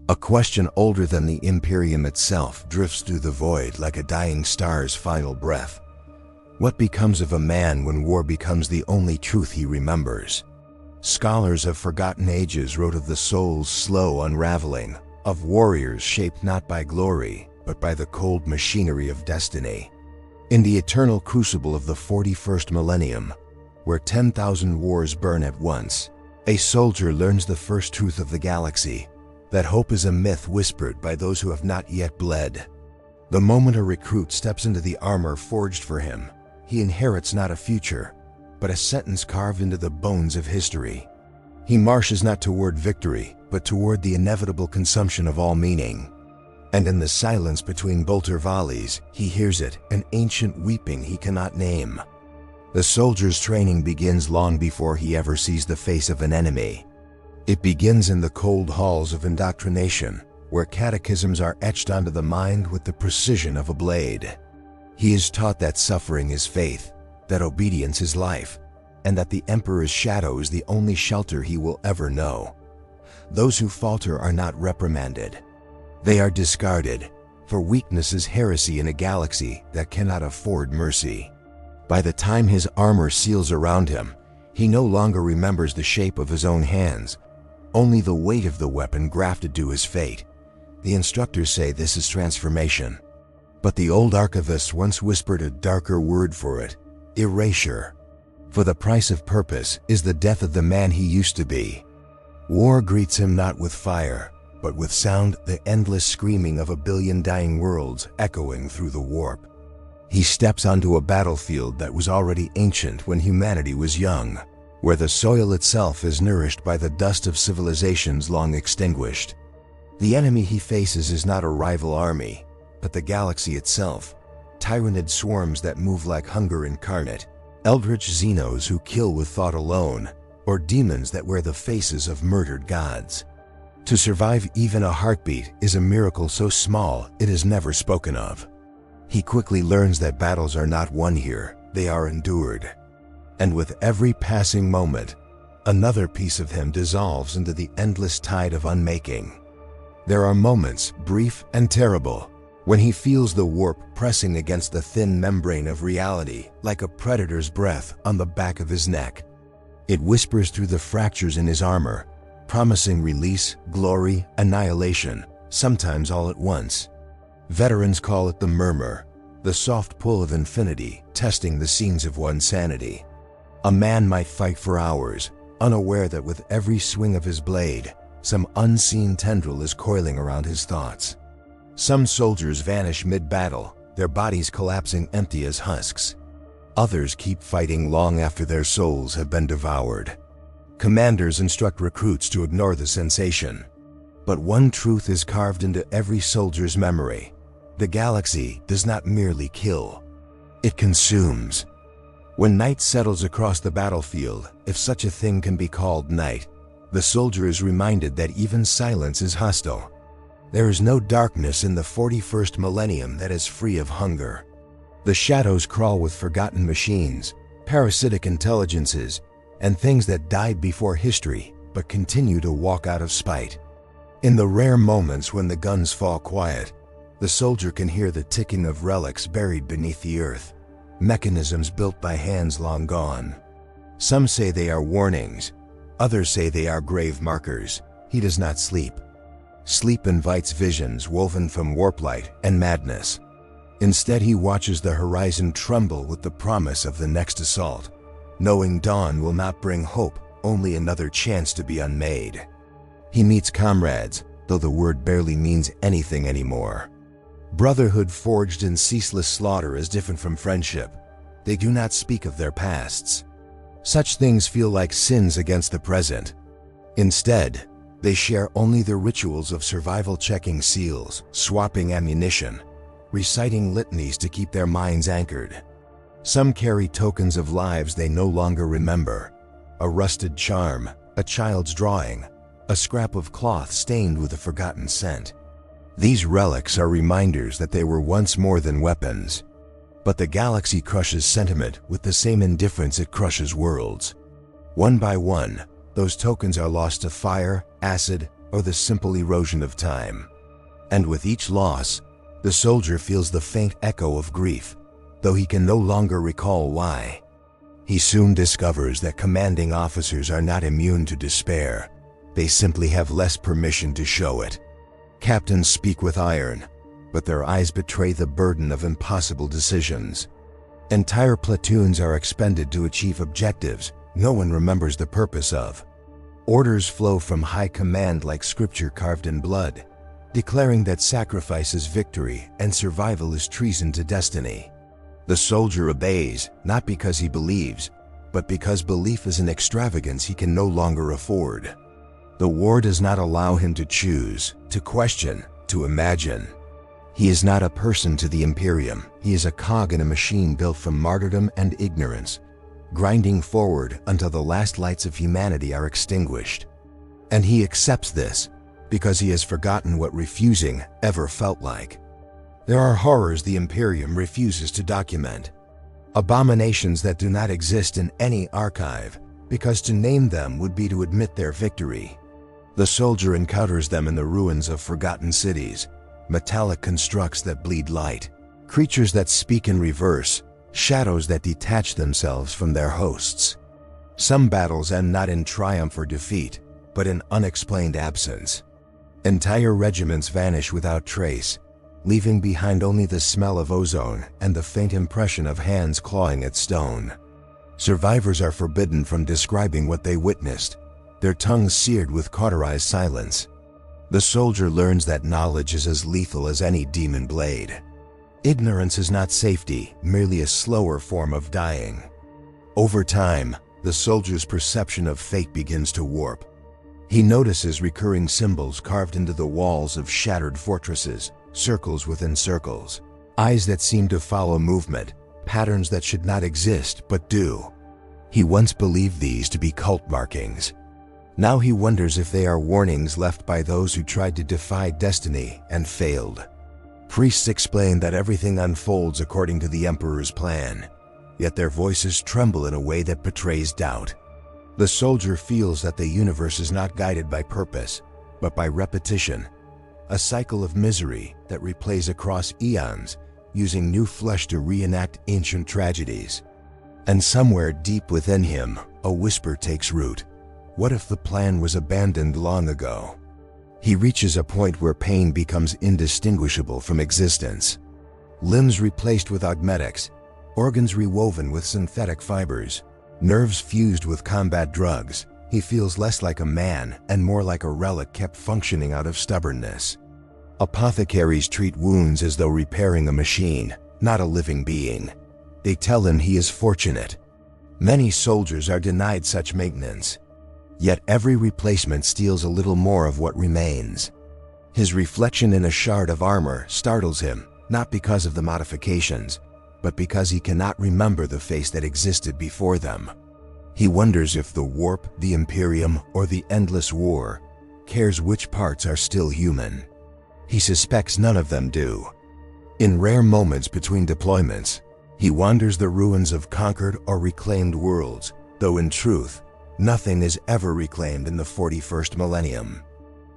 A question older than the Imperium itself drifts through the void like a dying star's final breath. What becomes of a man when war becomes the only truth he remembers? Scholars of forgotten ages wrote of the soul's slow unraveling, of warriors shaped not by glory, but by the cold machinery of destiny. In the eternal crucible of the 41st millennium, where 10,000 wars burn at once, a soldier learns the first truth of the galaxy, that hope is a myth whispered by those who have not yet bled. The moment a recruit steps into the armor forged for him, he inherits not a future, but a sentence carved into the bones of history. He marches not toward victory, but toward the inevitable consumption of all meaning. And in the silence between bolter volleys, he hears it, an ancient weeping he cannot name. The soldier's training begins long before he ever sees the face of an enemy. It begins in the cold halls of indoctrination, where catechisms are etched onto the mind with the precision of a blade. He is taught that suffering is faith, that obedience is life, and that the Emperor's shadow is the only shelter he will ever know. Those who falter are not reprimanded. They are discarded, for weakness is heresy in a galaxy that cannot afford mercy. By the time his armor seals around him, he no longer remembers the shape of his own hands, only the weight of the weapon grafted to his fate. The instructors say this is transformation. But the old archivists once whispered a darker word for it: erasure. For the price of purpose is the death of the man he used to be. War greets him not with fire, but with sound, the endless screaming of a billion dying worlds echoing through the warp. He steps onto a battlefield that was already ancient when humanity was young, where the soil itself is nourished by the dust of civilizations long extinguished. The enemy he faces is not a rival army, but the galaxy itself, tyrannid swarms that move like hunger incarnate, eldritch xenos who kill with thought alone, or demons that wear the faces of murdered gods. To survive even a heartbeat is a miracle so small it is never spoken of. He quickly learns that battles are not won here, they are endured. And with every passing moment, another piece of him dissolves into the endless tide of unmaking. There are moments, brief and terrible, when he feels the warp pressing against the thin membrane of reality like a predator's breath on the back of his neck. It whispers through the fractures in his armor, promising release, glory, annihilation, sometimes all at once. Veterans call it the murmur, the soft pull of infinity, testing the seams of one's sanity. A man might fight for hours, unaware that with every swing of his blade, some unseen tendril is coiling around his thoughts. Some soldiers vanish mid-battle, their bodies collapsing empty as husks. Others keep fighting long after their souls have been devoured. Commanders instruct recruits to ignore the sensation. But one truth is carved into every soldier's memory: the galaxy does not merely kill, it consumes. When night settles across the battlefield, if such a thing can be called night, the soldier is reminded that even silence is hostile. There is no darkness in the 41st millennium that is free of hunger. The shadows crawl with forgotten machines, parasitic intelligences, and things that died before history but continue to walk out of spite. In the rare moments when the guns fall quiet, the soldier can hear the ticking of relics buried beneath the earth, mechanisms built by hands long gone. Some say they are warnings, others say they are grave markers. He does not sleep. Sleep invites visions woven from warp light and madness. Instead, he watches the horizon tremble with the promise of the next assault, knowing dawn will not bring hope, only another chance to be unmade. He meets comrades, though the word barely means anything anymore. Brotherhood forged in ceaseless slaughter is different from friendship. They do not speak of their pasts. Such things feel like sins against the present. Instead, they share only the rituals of survival, checking seals, swapping ammunition, reciting litanies to keep their minds anchored. Some carry tokens of lives they no longer remember: a rusted charm, a child's drawing, a scrap of cloth stained with a forgotten scent. These relics are reminders that they were once more than weapons. But the galaxy crushes sentiment with the same indifference it crushes worlds. One by one, those tokens are lost to fire, acid, or the simple erosion of time. And with each loss, the soldier feels the faint echo of grief, though he can no longer recall why. He soon discovers that commanding officers are not immune to despair. They simply have less permission to show it. Captains speak with iron, but their eyes betray the burden of impossible decisions. Entire platoons are expended to achieve objectives no one remembers the purpose of. Orders flow from high command like scripture carved in blood, declaring that sacrifice is victory and survival is treason to destiny. The soldier obeys, not because he believes, but because belief is an extravagance he can no longer afford. The war does not allow him to choose, to question, to imagine. He is not a person to the Imperium. He is a cog in a machine built from martyrdom and ignorance, grinding forward until the last lights of humanity are extinguished. And he accepts this because he has forgotten what refusing ever felt like. There are horrors the Imperium refuses to document, abominations that do not exist in any archive, because to name them would be to admit their victory. The soldier encounters them in the ruins of forgotten cities, metallic constructs that bleed light, creatures that speak in reverse, shadows that detach themselves from their hosts. Some battles end not in triumph or defeat, but in unexplained absence. Entire regiments vanish without trace, leaving behind only the smell of ozone and the faint impression of hands clawing at stone. Survivors are forbidden from describing what they witnessed, their tongues seared with cauterized silence. The soldier learns that knowledge is as lethal as any demon blade. Ignorance is not safety, merely a slower form of dying. Over time, the soldier's perception of fate begins to warp. He notices recurring symbols carved into the walls of shattered fortresses, circles within circles, eyes that seem to follow movement, patterns that should not exist but do. He once believed these to be cult markings. Now he wonders if they are warnings left by those who tried to defy destiny and failed. Priests explain that everything unfolds according to the Emperor's plan, yet their voices tremble in a way that betrays doubt. The soldier feels that the universe is not guided by purpose, but by repetition, a cycle of misery that replays across eons, using new flesh to reenact ancient tragedies. And somewhere deep within him, a whisper takes root. What if the plan was abandoned long ago? He reaches a point where pain becomes indistinguishable from existence. Limbs replaced with augmetics, organs rewoven with synthetic fibers, nerves fused with combat drugs. He feels less like a man and more like a relic kept functioning out of stubbornness. Apothecaries treat wounds as though repairing a machine, not a living being. They tell him he is fortunate. Many soldiers are denied such maintenance. Yet every replacement steals a little more of what remains. His reflection in a shard of armor startles him, not because of the modifications, but because he cannot remember the face that existed before them. He wonders if the warp, the Imperium, or the endless war cares which parts are still human. He suspects none of them do. In rare moments between deployments, he wanders the ruins of conquered or reclaimed worlds, though in truth, nothing is ever reclaimed in the 41st millennium.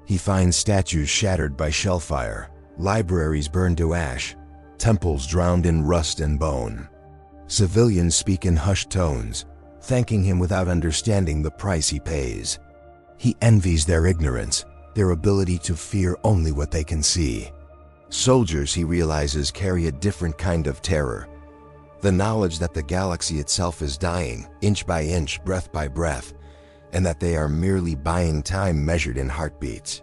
He finds statues shattered by shellfire, libraries burned to ash, temples drowned in rust and bone. Civilians speak in hushed tones, thanking him without understanding the price he pays. He envies their ignorance, their ability to fear only what they can see. Soldiers, he realizes, carry a different kind of terror. The knowledge that the galaxy itself is dying, inch by inch, breath by breath, and that they are merely buying time measured in heartbeats.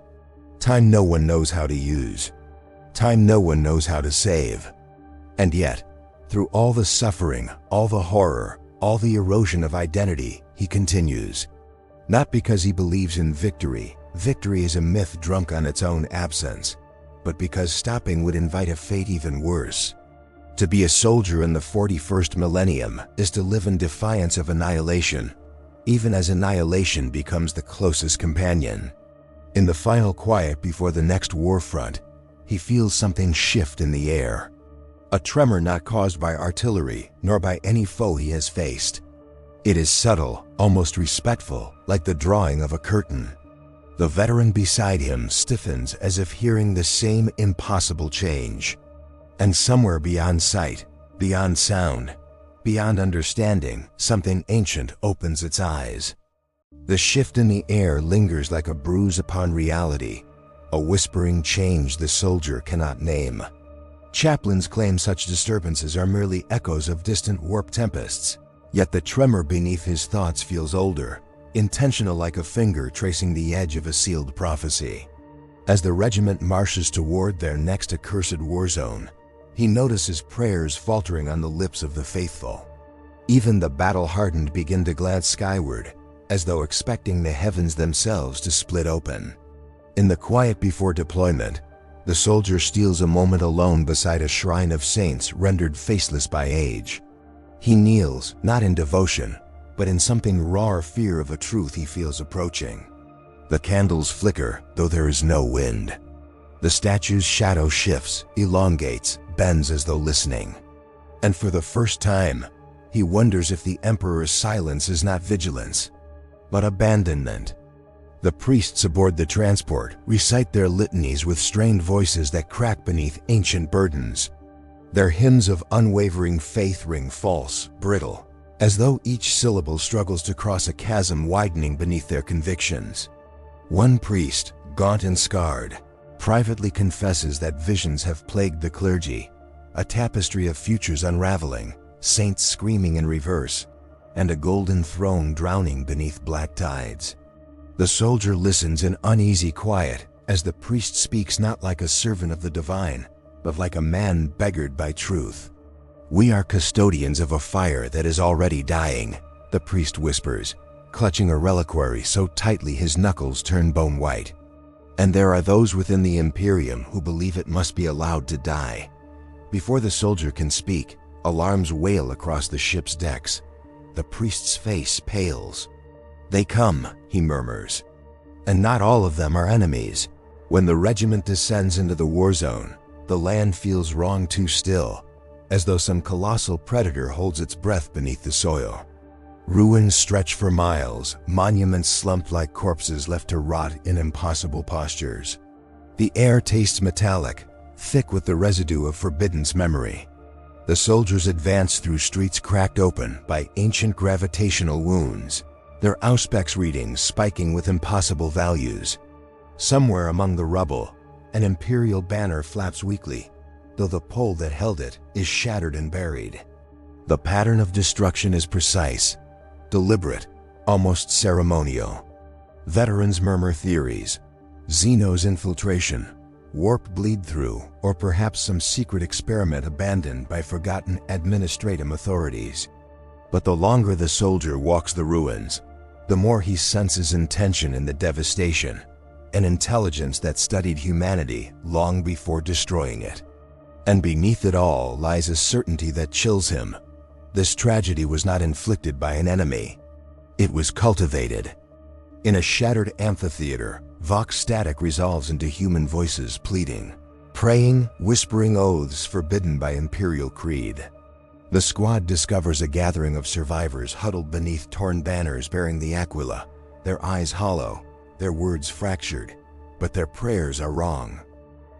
Time no one knows how to use. Time no one knows how to save. And yet, through all the suffering, all the horror, all the erosion of identity, he continues. Not because he believes in victory. Victory is a myth drunk on its own absence, but because stopping would invite a fate even worse. To be a soldier in the 41st millennium is to live in defiance of annihilation, even as annihilation becomes the closest companion. In the final quiet before the next war front, he feels something shift in the air. A tremor not caused by artillery, nor by any foe he has faced. It is subtle, almost respectful, like the drawing of a curtain. The veteran beside him stiffens as if hearing the same impossible change. And somewhere beyond sight, beyond sound, beyond understanding, something ancient opens its eyes. The shift in the air lingers like a bruise upon reality, a whispering change the soldier cannot name. Chaplains claim such disturbances are merely echoes of distant warp tempests, yet the tremor beneath his thoughts feels older, intentional like a finger tracing the edge of a sealed prophecy. As the regiment marches toward their next accursed war zone, he notices prayers faltering on the lips of the faithful. Even the battle-hardened begin to glance skyward, as though expecting the heavens themselves to split open. In the quiet before deployment, the soldier steals a moment alone beside a shrine of saints rendered faceless by age. He kneels, not in devotion, but in something raw fear of a truth he feels approaching. The candles flicker, though there is no wind. The statue's shadow shifts, elongates, bends as though listening. And for the first time, he wonders if the Emperor's silence is not vigilance, but abandonment. The priests aboard the transport recite their litanies with strained voices that crack beneath ancient burdens. Their hymns of unwavering faith ring false, brittle, as though each syllable struggles to cross a chasm widening beneath their convictions. One priest, gaunt and scarred, privately confesses that visions have plagued the clergy, a tapestry of futures unraveling, saints screaming in reverse, and a golden throne drowning beneath black tides. The soldier listens in uneasy quiet as the priest speaks not like a servant of the divine, but like a man beggared by truth. "We are custodians of a fire that is already dying," the priest whispers, clutching a reliquary so tightly his knuckles turn bone white. "And there are those within the Imperium who believe it must be allowed to die." Before the soldier can speak, alarms wail across the ship's decks. The priest's face pales. "They come," he murmurs. "And not all of them are enemies." When the regiment descends into the war zone, the land feels wrong too still, as though some colossal predator holds its breath beneath the soil. Ruins stretch for miles, monuments slump like corpses left to rot in impossible postures. The air tastes metallic, thick with the residue of forbidden's memory. The soldiers advance through streets cracked open by ancient gravitational wounds, their auspex readings spiking with impossible values. Somewhere among the rubble, an imperial banner flaps weakly, though the pole that held it is shattered and buried. The pattern of destruction is precise, deliberate, almost ceremonial. Veterans murmur theories: Xeno's infiltration, warp bleed-through, or perhaps some secret experiment abandoned by forgotten administrative authorities. But the longer the soldier walks the ruins, the more he senses intention in the devastation, an intelligence that studied humanity long before destroying it. And beneath it all lies a certainty that chills him. This tragedy was not inflicted by an enemy. It was cultivated. In a shattered amphitheater, vox static resolves into human voices pleading, praying, whispering oaths forbidden by imperial creed. The squad discovers a gathering of survivors huddled beneath torn banners bearing the Aquila, their eyes hollow, their words fractured, but their prayers are wrong.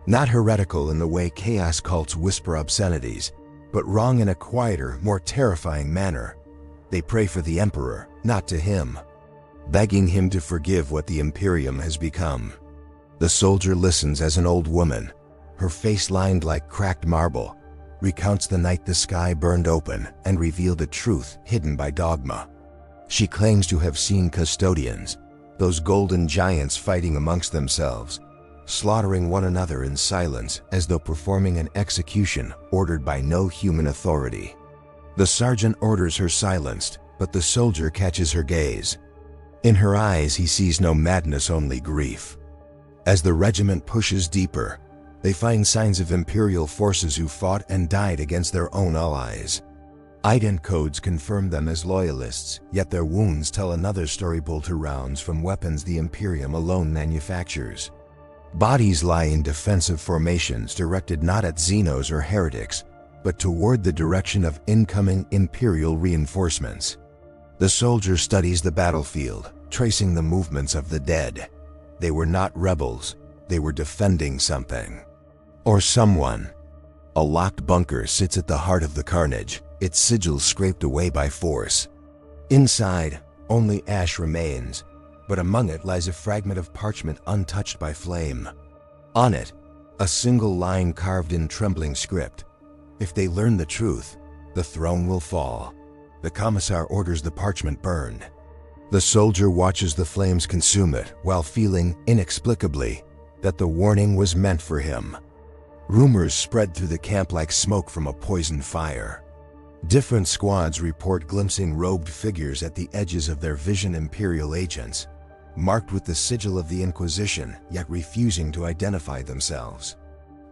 Not heretical in the way chaos cults whisper obscenities, but wrong in a quieter, more terrifying manner. They pray for the Emperor, not to him, begging him to forgive what the Imperium has become. The soldier listens as an old woman, her face lined like cracked marble, recounts the night the sky burned open and revealed a truth hidden by dogma. She claims to have seen custodians, those golden giants fighting amongst themselves, slaughtering one another in silence as though performing an execution ordered by no human authority. The sergeant orders her silenced, but the soldier catches her gaze. In her eyes he sees no madness, only grief. As the regiment pushes deeper, they find signs of imperial forces who fought and died against their own allies. Ident codes confirm them as loyalists, yet their wounds tell another story: bolter rounds from weapons the Imperium alone manufactures. Bodies lie in defensive formations directed not at Xenos or heretics, but toward the direction of incoming Imperial reinforcements. The soldier studies the battlefield, tracing the movements of the dead. They were not rebels, they were defending something. Or someone. A locked bunker sits at the heart of the carnage, its sigils scraped away by force. Inside, only ash remains, but among it lies a fragment of parchment untouched by flame. On it, a single line carved in trembling script. If they learn the truth, the throne will fall. The commissar orders the parchment burned. The soldier watches the flames consume it while feeling, inexplicably, that the warning was meant for him. Rumors spread through the camp like smoke from a poisoned fire. Different squads report glimpsing robed figures at the edges of their vision, Imperial agents, marked with the sigil of the Inquisition, yet refusing to identify themselves.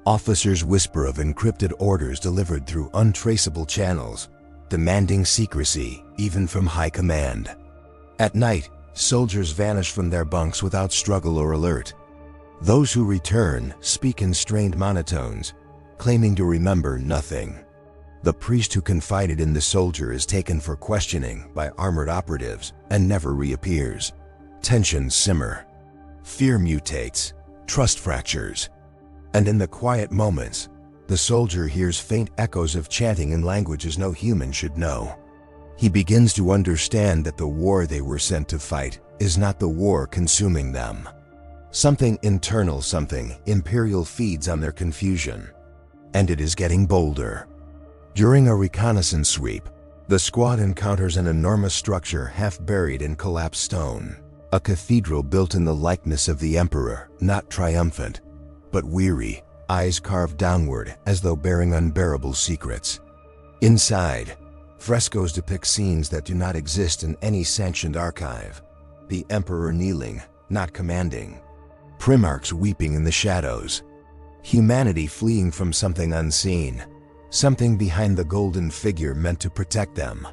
Officers whisper of encrypted orders delivered through untraceable channels, demanding secrecy, even from high command. At night, soldiers vanish from their bunks without struggle or alert. Those who return speak in strained monotones, claiming to remember nothing. The priest who confided in the soldier is taken for questioning by armored operatives and never reappears. Tensions simmer. Fear mutates, trust fractures. And in the quiet moments, the soldier hears faint echoes of chanting in languages no human should know. He begins to understand that the war they were sent to fight is not the war consuming them. Something internal, something Imperial feeds on their confusion. And it is getting bolder. During a reconnaissance sweep, the squad encounters an enormous structure half buried in collapsed stone. A cathedral built in the likeness of the Emperor, not triumphant, but weary, eyes carved downward as though bearing unbearable secrets. Inside, frescoes depict scenes that do not exist in any sanctioned archive. The Emperor kneeling, not commanding. Primarchs weeping in the shadows. Humanity fleeing from something unseen, something behind the golden figure meant to protect them.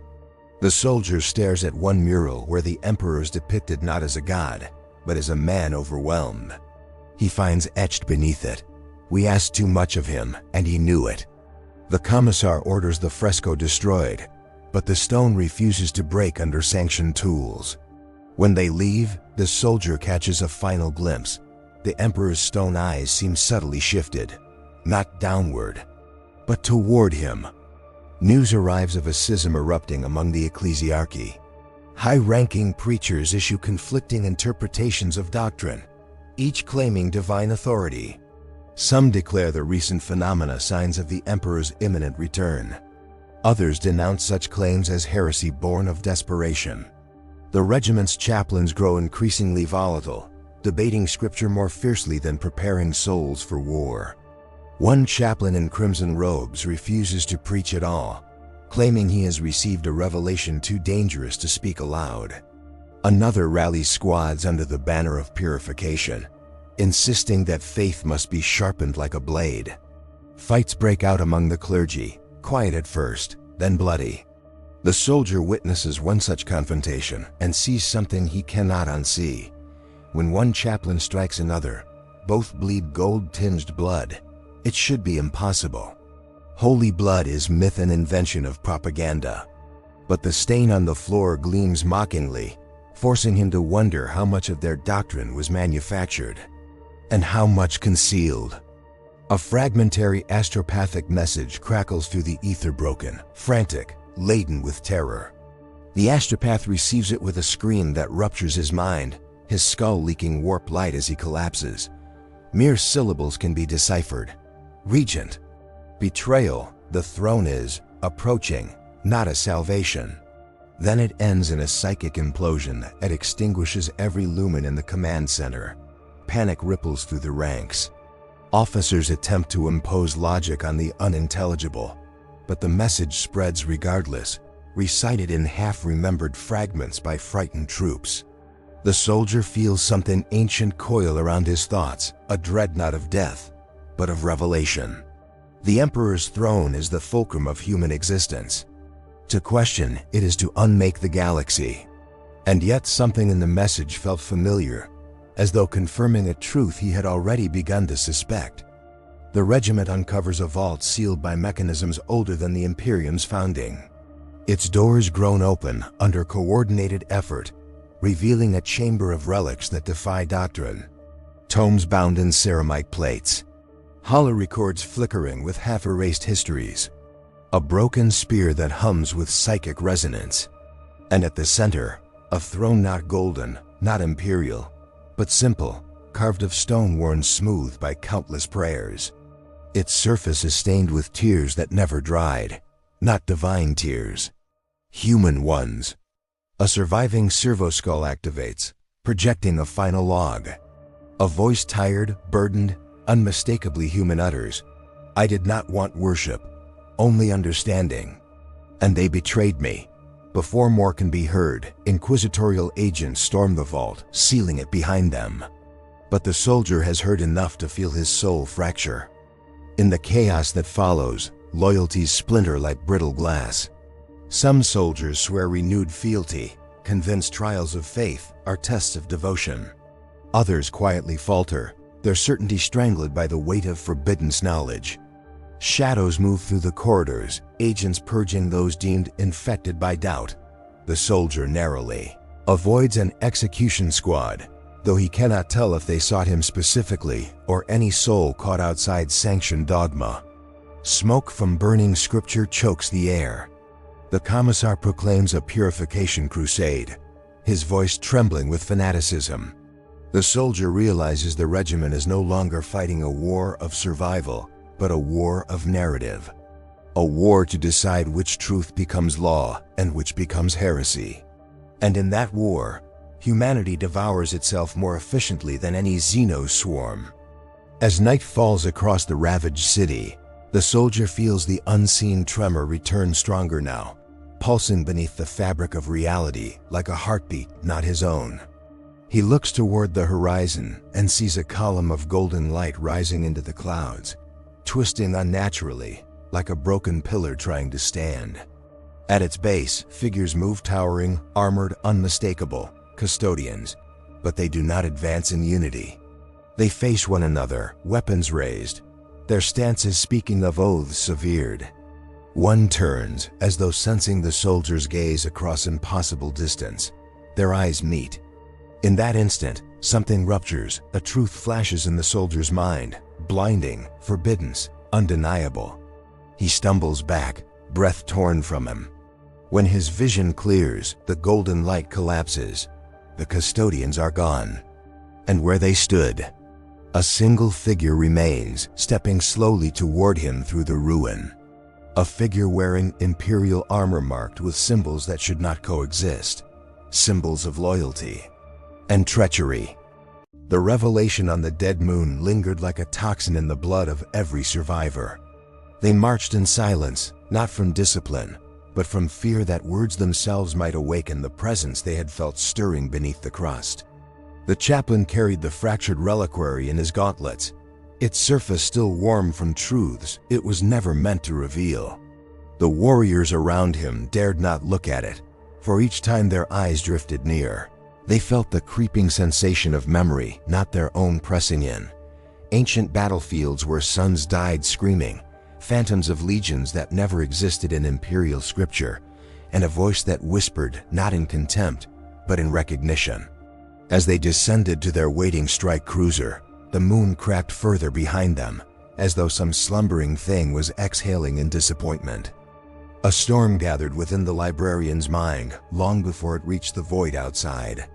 The soldier stares at one mural where the Emperor is depicted not as a god, but as a man overwhelmed. He finds etched beneath it, "We asked too much of him, and he knew it." The commissar orders the fresco destroyed, but the stone refuses to break under sanctioned tools. When they leave, the soldier catches a final glimpse. The Emperor's stone eyes seem subtly shifted, not downward, but toward him. News arrives of a schism erupting among the ecclesiarchy. High-ranking preachers issue conflicting interpretations of doctrine, each claiming divine authority. Some declare the recent phenomena signs of the Emperor's imminent return. Others denounce such claims as heresy born of desperation. The regiment's chaplains grow increasingly volatile, debating scripture more fiercely than preparing souls for war. One chaplain in crimson robes refuses to preach at all, claiming he has received a revelation too dangerous to speak aloud. Another rallies squads under the banner of purification, insisting that faith must be sharpened like a blade. Fights break out among the clergy, quiet at first, then bloody. The soldier witnesses one such confrontation and sees something he cannot unsee. When one chaplain strikes another, both bleed gold-tinged blood. It should be impossible. Holy blood is myth and invention of propaganda. But the stain on the floor gleams mockingly, forcing him to wonder how much of their doctrine was manufactured, and how much concealed. A fragmentary astropathic message crackles through the ether, broken, frantic, laden with terror. The astropath receives it with a scream that ruptures his mind, his skull leaking warp light as he collapses. Mere syllables can be deciphered. Regent. Betrayal. The throne is approaching, not a salvation. Then it ends in a psychic implosion that extinguishes every lumen in the command center. Panic ripples through the ranks. Officers attempt to impose logic on the unintelligible, but the message spreads regardless, recited in half-remembered fragments by frightened troops. The soldier feels something ancient coil around his thoughts, a dread not of death, but of revelation. The Emperor's throne is the fulcrum of human existence. To question it is to unmake the galaxy. And yet something in the message felt familiar, as though confirming a truth he had already begun to suspect. The regiment uncovers a vault sealed by mechanisms older than the Imperium's founding. Its doors groan open under coordinated effort, revealing a chamber of relics that defy doctrine. tomes bound in ceramic plates, hollow records flickering with half-erased histories, a broken spear that hums with psychic resonance, and at the center, a throne not golden, not imperial, but simple, carved of stone worn smooth by countless prayers. Its surface is stained with tears that never dried, not divine tears, human ones. A surviving servoskull activates, projecting a final log. A voice tired, burdened, unmistakably human utters, "I did not want worship, only understanding. And they betrayed me." Before more can be heard, inquisitorial agents storm the vault, sealing it behind them. But the soldier has heard enough to feel his soul fracture. In the chaos that follows, loyalties splinter like brittle glass. Some soldiers swear renewed fealty, convinced trials of faith are tests of devotion. Others quietly falter, their certainty strangled by the weight of forbidden knowledge. Shadows move through the corridors, agents purging those deemed infected by doubt. The soldier narrowly avoids an execution squad, though he cannot tell if they sought him specifically or any soul caught outside sanctioned dogma. Smoke from burning scripture chokes the air. The commissar proclaims a purification crusade, his voice trembling with fanaticism. The soldier realizes the regiment is no longer fighting a war of survival, but a war of narrative. A war to decide which truth becomes law and which becomes heresy. And in that war, humanity devours itself more efficiently than any Xeno swarm. As night falls across the ravaged city, the soldier feels the unseen tremor return stronger now, pulsing beneath the fabric of reality like a heartbeat not his own. He looks toward the horizon and sees a column of golden light rising into the clouds, twisting unnaturally, like a broken pillar trying to stand. At its base, figures move towering, armored, unmistakable, custodians, but they do not advance in unity. They face one another, weapons raised, their stances speaking of oaths severed. One turns, as though sensing the soldier's gaze across impossible distance. Their eyes meet. In that instant, something ruptures, a truth flashes in the soldier's mind, blinding, forbidden, undeniable. He stumbles back, breath torn from him. When his vision clears, the golden light collapses. The custodians are gone. And where they stood, a single figure remains, stepping slowly toward him through the ruin. A figure wearing imperial armor marked with symbols that should not coexist. Symbols of loyalty and treachery. The revelation on the dead moon lingered like a toxin in the blood of every survivor. They marched in silence, not from discipline, but from fear that words themselves might awaken the presence they had felt stirring beneath the crust. The chaplain carried the fractured reliquary in his gauntlets, its surface still warm from truths it was never meant to reveal. The warriors around him dared not look at it, for each time their eyes drifted near, they felt the creeping sensation of memory, not their own pressing in. Ancient battlefields where sons died screaming, phantoms of legions that never existed in imperial scripture, and a voice that whispered not in contempt, but in recognition. As they descended to their waiting strike cruiser, the moon cracked further behind them, as though some slumbering thing was exhaling in disappointment. A storm gathered within the librarian's mind long before it reached the void outside.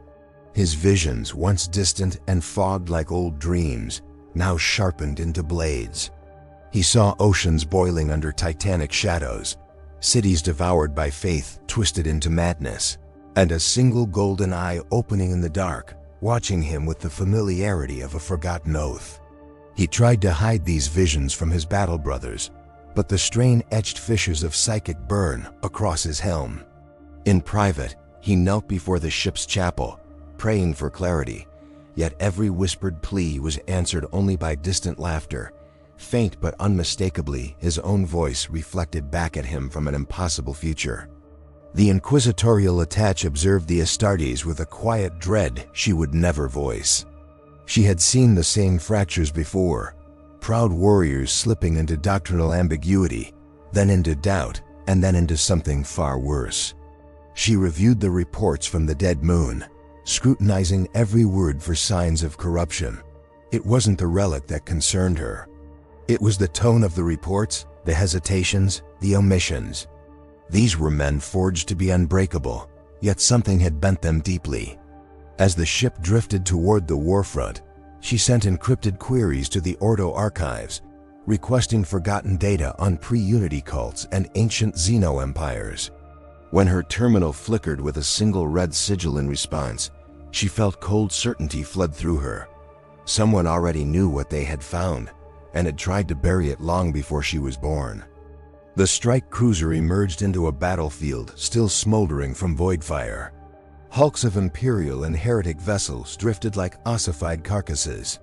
His visions, once distant and fogged like old dreams, now sharpened into blades. He saw oceans boiling under titanic shadows, cities devoured by faith twisted into madness, and a single golden eye opening in the dark, watching him with the familiarity of a forgotten oath. He tried to hide these visions from his battle brothers, but the strain etched fissures of psychic burn across his helm. In private, he knelt before the ship's chapel, praying for clarity, yet every whispered plea was answered only by distant laughter, faint but unmistakably his own voice reflected back at him from an impossible future. The inquisitorial attach observed the Astartes with a quiet dread she would never voice. She had seen the same fractures before, proud warriors slipping into doctrinal ambiguity, then into doubt, and then into something far worse. She reviewed the reports from the dead moon, scrutinizing every word for signs of corruption, It wasn't the relic that concerned her. It was the tone of the reports, the hesitations, the omissions. These were men forged to be unbreakable, yet something had bent them deeply. As the ship drifted toward the warfront, she sent encrypted queries to the Ordo archives, requesting forgotten data on pre-Unity cults and ancient Xeno-empires. When her terminal flickered with a single red sigil in response, she felt cold certainty flood through her. Someone already knew what they had found, and had tried to bury it long before she was born. The strike cruiser emerged into a battlefield still smoldering from void fire. Hulks of Imperial and heretic vessels drifted like ossified carcasses.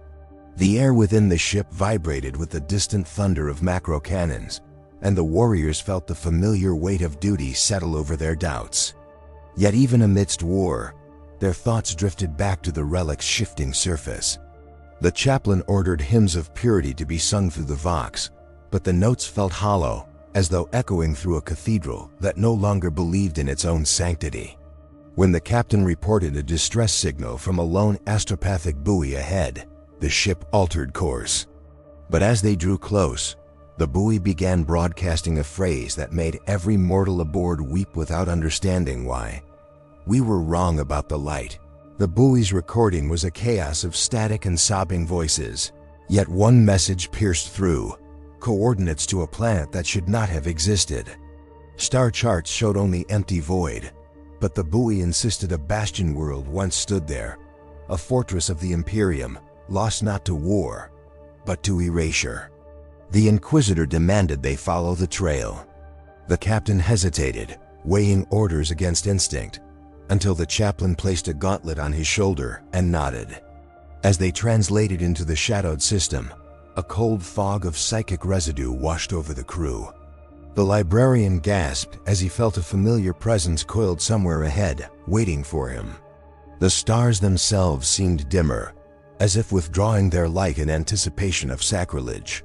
The air within the ship vibrated with the distant thunder of macro cannons, and the warriors felt the familiar weight of duty settle over their doubts. Yet even amidst war, their thoughts drifted back to the relic's shifting surface. The chaplain ordered hymns of purity to be sung through the vox, but the notes felt hollow, as though echoing through a cathedral that no longer believed in its own sanctity. When the captain reported a distress signal from a lone astropathic buoy ahead, the ship altered course. But as they drew close, the buoy began broadcasting a phrase that made every mortal aboard weep without understanding why. "We were wrong about the light." The buoy's recording was a chaos of static and sobbing voices. Yet one message pierced through: coordinates to a planet that should not have existed. Star charts showed only empty void, but the buoy insisted a bastion world once stood there, a fortress of the Imperium, lost not to war, but to erasure. The Inquisitor demanded they follow the trail. The captain hesitated, weighing orders against instinct, until the chaplain placed a gauntlet on his shoulder and nodded. As they translated into the shadowed system, a cold fog of psychic residue washed over the crew. The librarian gasped as he felt a familiar presence coiled somewhere ahead, waiting for him. The stars themselves seemed dimmer, as if withdrawing their light in anticipation of sacrilege.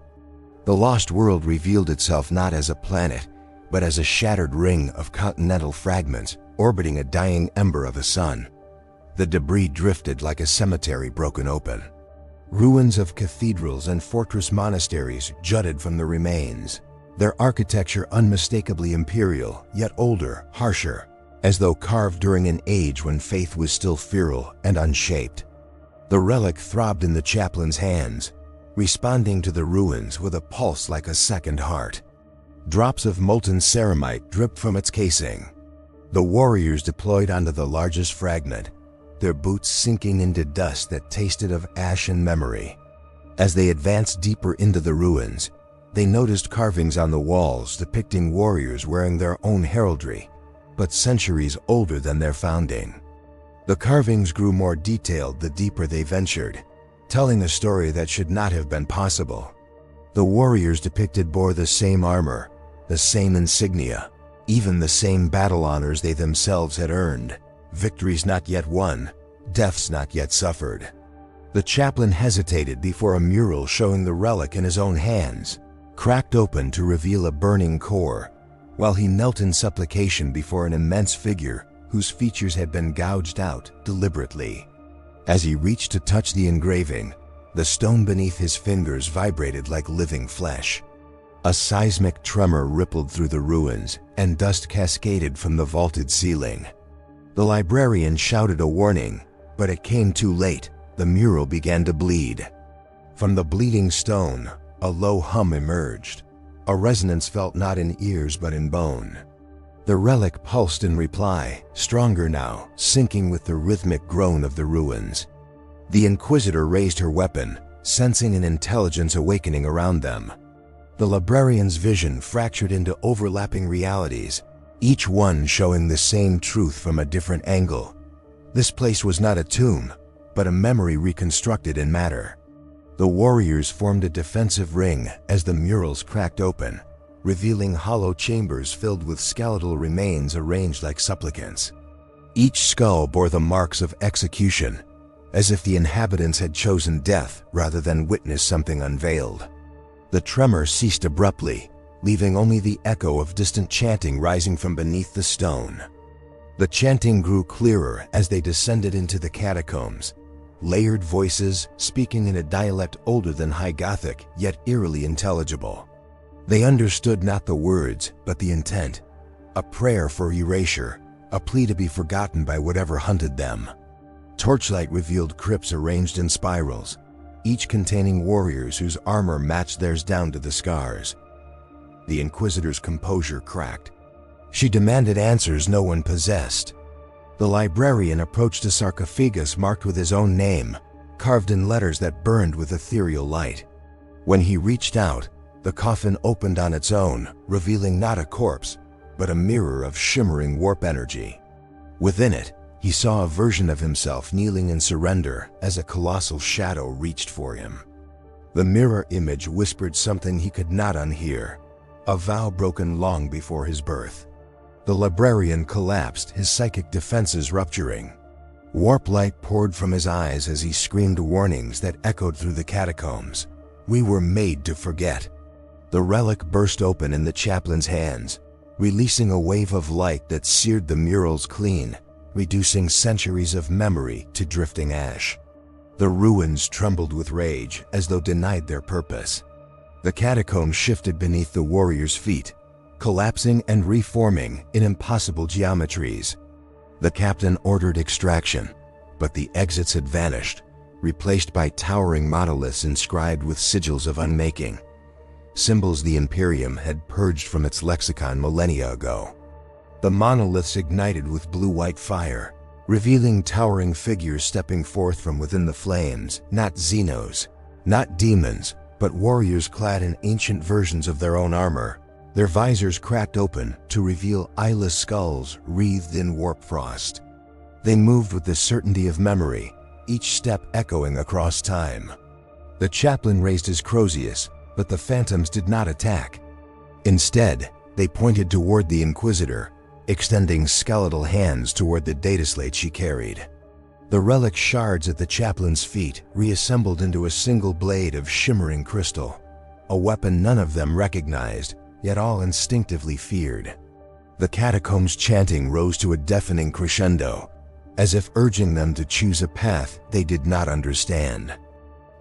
The lost world revealed itself not as a planet, but as a shattered ring of continental fragments orbiting a dying ember of a sun. The debris drifted like a cemetery broken open. Ruins of cathedrals and fortress monasteries jutted from the remains, their architecture unmistakably imperial, yet older, harsher, as though carved during an age when faith was still feral and unshaped. The relic throbbed in the chaplain's hands, responding to the ruins with a pulse like a second heart. Drops of molten ceramite dripped from its casing. The warriors deployed onto the largest fragment, their boots sinking into dust that tasted of ash and memory. As they advanced deeper into the ruins, they noticed carvings on the walls depicting warriors wearing their own heraldry, but centuries older than their founding. The carvings grew more detailed the deeper they ventured, telling a story that should not have been possible. The warriors depicted bore the same armor, the same insignia, even the same battle honors they themselves had earned, victories not yet won, deaths not yet suffered. The chaplain hesitated before a mural showing the relic in his own hands, cracked open to reveal a burning core, while he knelt in supplication before an immense figure whose features had been gouged out deliberately. As he reached to touch the engraving, the stone beneath his fingers vibrated like living flesh. A seismic tremor rippled through the ruins, and dust cascaded from the vaulted ceiling. The librarian shouted a warning, but it came too late. The mural began to bleed. From the bleeding stone, a low hum emerged, a resonance felt not in ears but in bone. The relic pulsed in reply, stronger now, syncing with the rhythmic groan of the ruins. The Inquisitor raised her weapon, sensing an intelligence awakening around them. The librarian's vision fractured into overlapping realities, each one showing the same truth from a different angle. This place was not a tomb, but a memory reconstructed in matter. The warriors formed a defensive ring as the murals cracked open, revealing hollow chambers filled with skeletal remains arranged like supplicants. Each skull bore the marks of execution, as if the inhabitants had chosen death rather than witness something unveiled. The tremor ceased abruptly, leaving only the echo of distant chanting rising from beneath the stone. The chanting grew clearer as they descended into the catacombs, layered voices speaking in a dialect older than High Gothic, yet eerily intelligible. They understood not the words, but the intent. A prayer for erasure, a plea to be forgotten by whatever hunted them. Torchlight revealed crypts arranged in spirals, each containing warriors whose armor matched theirs down to the scars. The Inquisitor's composure cracked. She demanded answers no one possessed. The librarian approached a sarcophagus marked with his own name, carved in letters that burned with ethereal light. When he reached out, the coffin opened on its own, revealing not a corpse, but a mirror of shimmering warp energy. Within it, he saw a version of himself kneeling in surrender as a colossal shadow reached for him. The mirror image whispered something he could not unhear, a vow broken long before his birth. The librarian collapsed, his psychic defenses rupturing. Warp light poured from his eyes as he screamed warnings that echoed through the catacombs. We were made to forget. The relic burst open in the chaplain's hands, releasing a wave of light that seared the murals clean, reducing centuries of memory to drifting ash. The ruins trembled with rage as though denied their purpose. The catacombs shifted beneath the warriors' feet, collapsing and reforming in impossible geometries. The captain ordered extraction, but the exits had vanished, replaced by towering monoliths inscribed with sigils of unmaking, symbols the Imperium had purged from its lexicon millennia ago. The monoliths ignited with blue-white fire, revealing towering figures stepping forth from within the flames, not Xenos, not demons, but warriors clad in ancient versions of their own armor, their visors cracked open to reveal eyeless skulls wreathed in warp frost. They moved with the certainty of memory, each step echoing across time. The chaplain raised his crozius, but the phantoms did not attack. Instead, they pointed toward the Inquisitor, extending skeletal hands toward the dataslate she carried. The relic shards at the chaplain's feet reassembled into a single blade of shimmering crystal, a weapon none of them recognized, yet all instinctively feared. The catacombs' chanting rose to a deafening crescendo, as if urging them to choose a path they did not understand.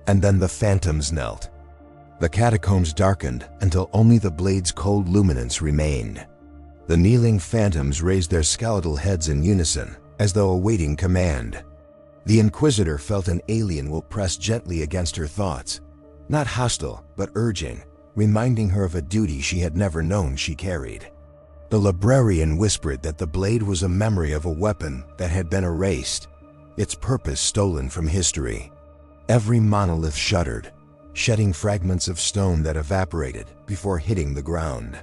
And then the phantoms knelt. The catacombs darkened until only the blade's cold luminance remained. The kneeling phantoms raised their skeletal heads in unison, as though awaiting command. The Inquisitor felt an alien will press gently against her thoughts, not hostile, but urging, reminding her of a duty she had never known she carried. The librarian whispered that the blade was a memory of a weapon that had been erased, its purpose stolen from history. Every monolith shuddered, shedding fragments of stone that evaporated before hitting the ground.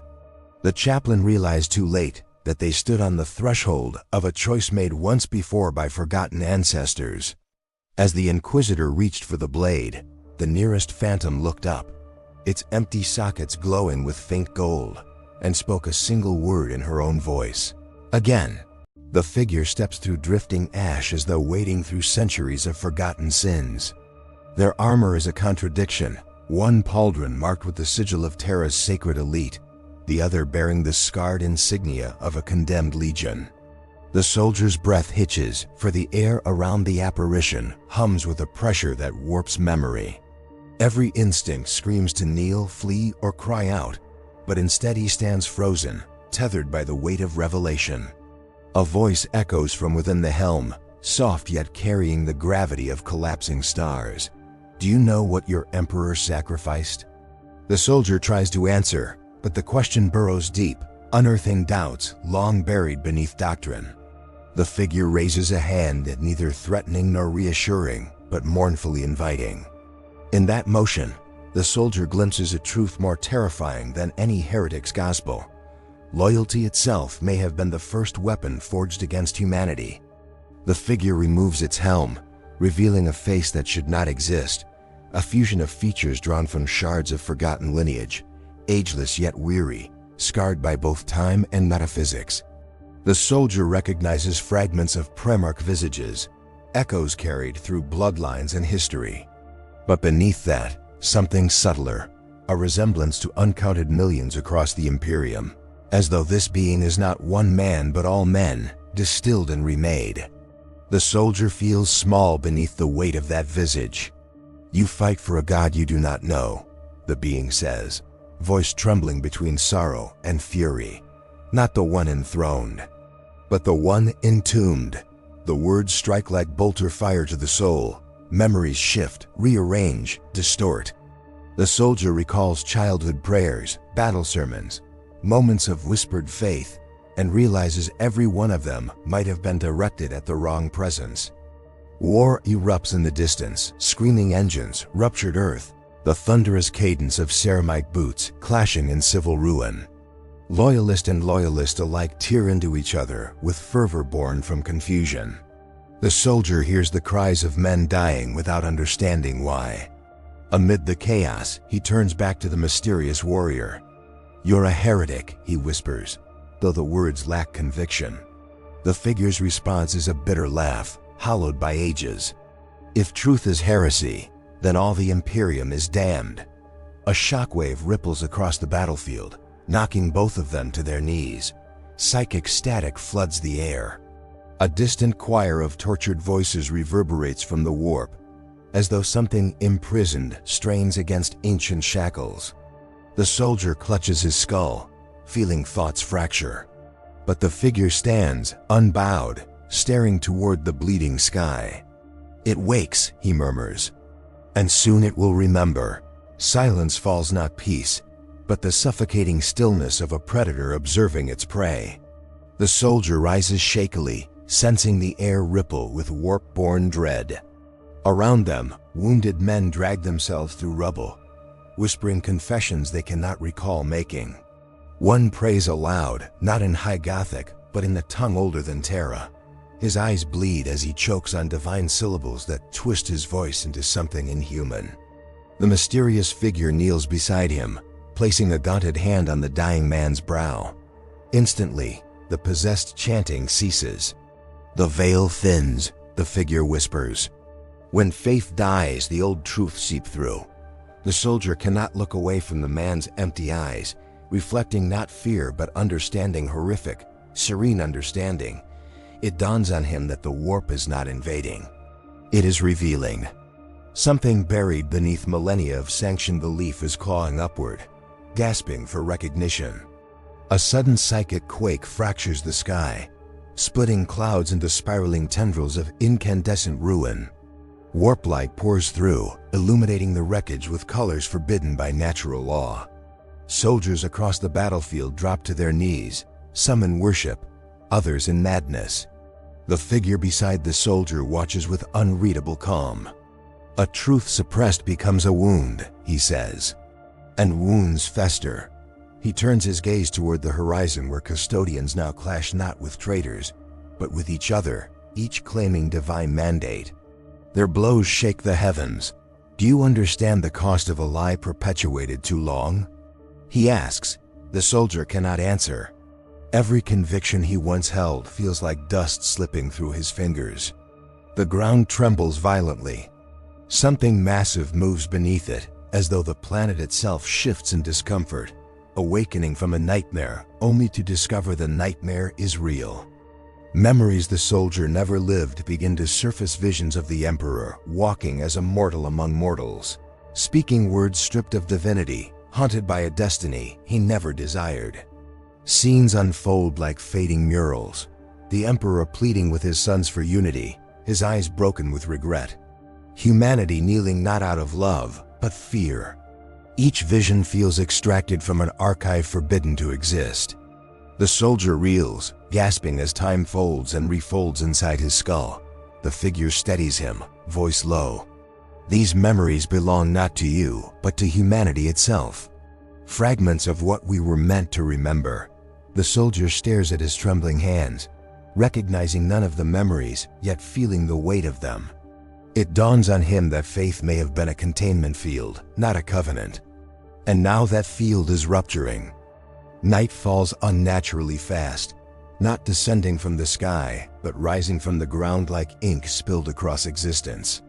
The chaplain realized too late that they stood on the threshold of a choice made once before by forgotten ancestors. As the Inquisitor reached for the blade, the nearest phantom looked up, its empty sockets glowing with faint gold, and spoke a single word in her own voice. Again, the figure steps through drifting ash as though wading through centuries of forgotten sins. Their armor is a contradiction, one pauldron marked with the sigil of Terra's sacred elite, the other bearing the scarred insignia of a condemned legion. The soldier's breath hitches, for the air around the apparition hums with a pressure that warps memory. Every instinct screams to kneel, flee, or cry out, but instead he stands frozen, tethered by the weight of revelation. A voice echoes from within the helm, soft yet carrying the gravity of collapsing stars. Do you know what your emperor sacrificed? The soldier tries to answer, but the question burrows deep, unearthing doubts long buried beneath doctrine. The figure raises a hand, neither threatening nor reassuring, but mournfully inviting. In that motion, the soldier glimpses a truth more terrifying than any heretic's gospel. Loyalty itself may have been the first weapon forged against humanity. The figure removes its helm, revealing a face that should not exist, a fusion of features drawn from shards of forgotten lineage, ageless yet weary, scarred by both time and metaphysics. The soldier recognizes fragments of Primarch visages, echoes carried through bloodlines and history. But beneath that, something subtler, a resemblance to uncounted millions across the Imperium, as though this being is not one man but all men, distilled and remade. The soldier feels small beneath the weight of that visage. "You fight for a god you do not know," the being says, voice trembling between sorrow and fury. "Not the one enthroned, but the one entombed." The words strike like bolter fire to the soul. Memories shift, rearrange, distort. The soldier recalls childhood prayers, battle sermons, moments of whispered faith, and realizes every one of them might have been directed at the wrong presence. War erupts in the distance, screaming engines, ruptured earth, the thunderous cadence of Ceramite boots clashing in civil ruin. Loyalist and loyalist alike tear into each other with fervor born from confusion. The soldier hears the cries of men dying without understanding why. Amid the chaos, he turns back to the mysterious warrior. "You're a heretic," he whispers, though the words lack conviction. The figure's response is a bitter laugh, hollowed by ages. "If truth is heresy, then all the Imperium is damned." A shockwave ripples across the battlefield, knocking both of them to their knees. Psychic static floods the air. A distant choir of tortured voices reverberates from the warp, as though something imprisoned strains against ancient shackles. The soldier clutches his skull, feeling thoughts fracture. But the figure stands, unbowed, staring toward the bleeding sky. "It wakes," he murmurs, "and soon it will remember." Silence falls, not peace, but the suffocating stillness of a predator observing its prey. The soldier rises shakily, sensing the air ripple with warp-born dread. Around them, wounded men drag themselves through rubble, whispering confessions they cannot recall making. One prays aloud, not in High Gothic, but in the tongue older than Terra. His eyes bleed as he chokes on divine syllables that twist his voice into something inhuman. The mysterious figure kneels beside him, placing a gauntlet hand on the dying man's brow. Instantly, the possessed chanting ceases. "The veil thins," the figure whispers. "When faith dies, the old truth seep through." The soldier cannot look away from the man's empty eyes, reflecting not fear but understanding, horrific, serene understanding. It dawns on him that the warp is not invading. It is revealing. Something buried beneath millennia of sanctioned belief is clawing upward, gasping for recognition. A sudden psychic quake fractures the sky, splitting clouds into spiraling tendrils of incandescent ruin. Warp light pours through, illuminating the wreckage with colors forbidden by natural law. Soldiers across the battlefield drop to their knees, some in worship, others in madness. The figure beside the soldier watches with unreadable calm. "A truth suppressed becomes a wound," he says. "And wounds fester." He turns his gaze toward the horizon where custodians now clash not with traitors, but with each other, each claiming divine mandate. Their blows shake the heavens. "Do you understand the cost of a lie perpetuated too long?" he asks. The soldier cannot answer. Every conviction he once held feels like dust slipping through his fingers. The ground trembles violently. Something massive moves beneath it, as though the planet itself shifts in discomfort, awakening from a nightmare only to discover the nightmare is real. Memories the soldier never lived begin to surface, visions of the Emperor walking as a mortal among mortals, speaking words stripped of divinity, haunted by a destiny he never desired. Scenes unfold like fading murals, the Emperor pleading with his sons for unity, his eyes broken with regret. Humanity kneeling not out of love, but fear. Each vision feels extracted from an archive forbidden to exist. The soldier reels, gasping as time folds and refolds inside his skull. The figure steadies him, voice low. "These memories belong not to you, but to humanity itself. Fragments of what we were meant to remember." The soldier stares at his trembling hands, recognizing none of the memories, yet feeling the weight of them. It dawns on him that faith may have been a containment field, not a covenant. And now that field is rupturing. Night falls unnaturally fast, not descending from the sky, but rising from the ground like ink spilled across existence.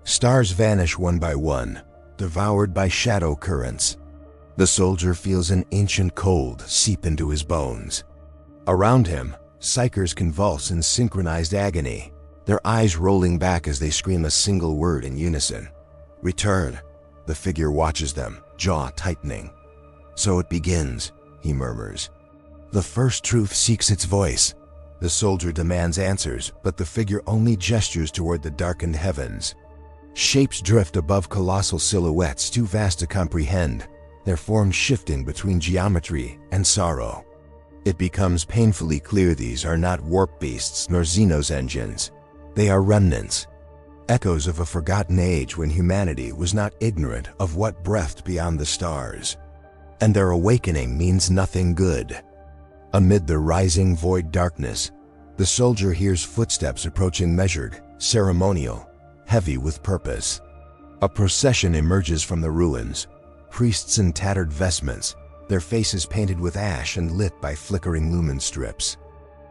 Stars vanish one by one, devoured by shadow currents. The soldier feels an ancient cold seep into his bones. Around him, psychers convulse in synchronized agony, their eyes rolling back as they scream a single word in unison. "Return." The figure watches them, jaw tightening. "So it begins," he murmurs. "The first truth seeks its voice." The soldier demands answers, but the figure only gestures toward the darkened heavens. Shapes drift above colossal silhouettes too vast to comprehend, their forms shifting between geometry and sorrow. It becomes painfully clear these are not warp beasts nor Xenos engines. They are remnants, echoes of a forgotten age when humanity was not ignorant of what breathed beyond the stars. And their awakening means nothing good. Amid the rising void darkness, the soldier hears footsteps approaching, measured, ceremonial, heavy with purpose. A procession emerges from the ruins, priests in tattered vestments, their faces painted with ash and lit by flickering lumen strips.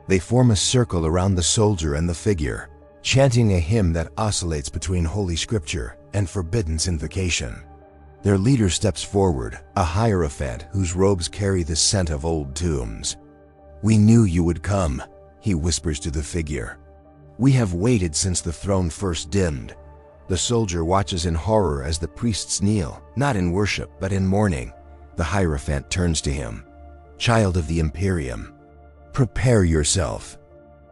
They form a circle around the soldier and the figure, chanting a hymn that oscillates between holy scripture and forbidden invocation. Their leader steps forward, a hierophant whose robes carry the scent of old tombs. "We knew you would come," he whispers to the figure. "We have waited since the throne first dimmed." The soldier watches in horror as the priests kneel, not in worship but in mourning. The hierophant turns to him. "Child of the Imperium, prepare yourself.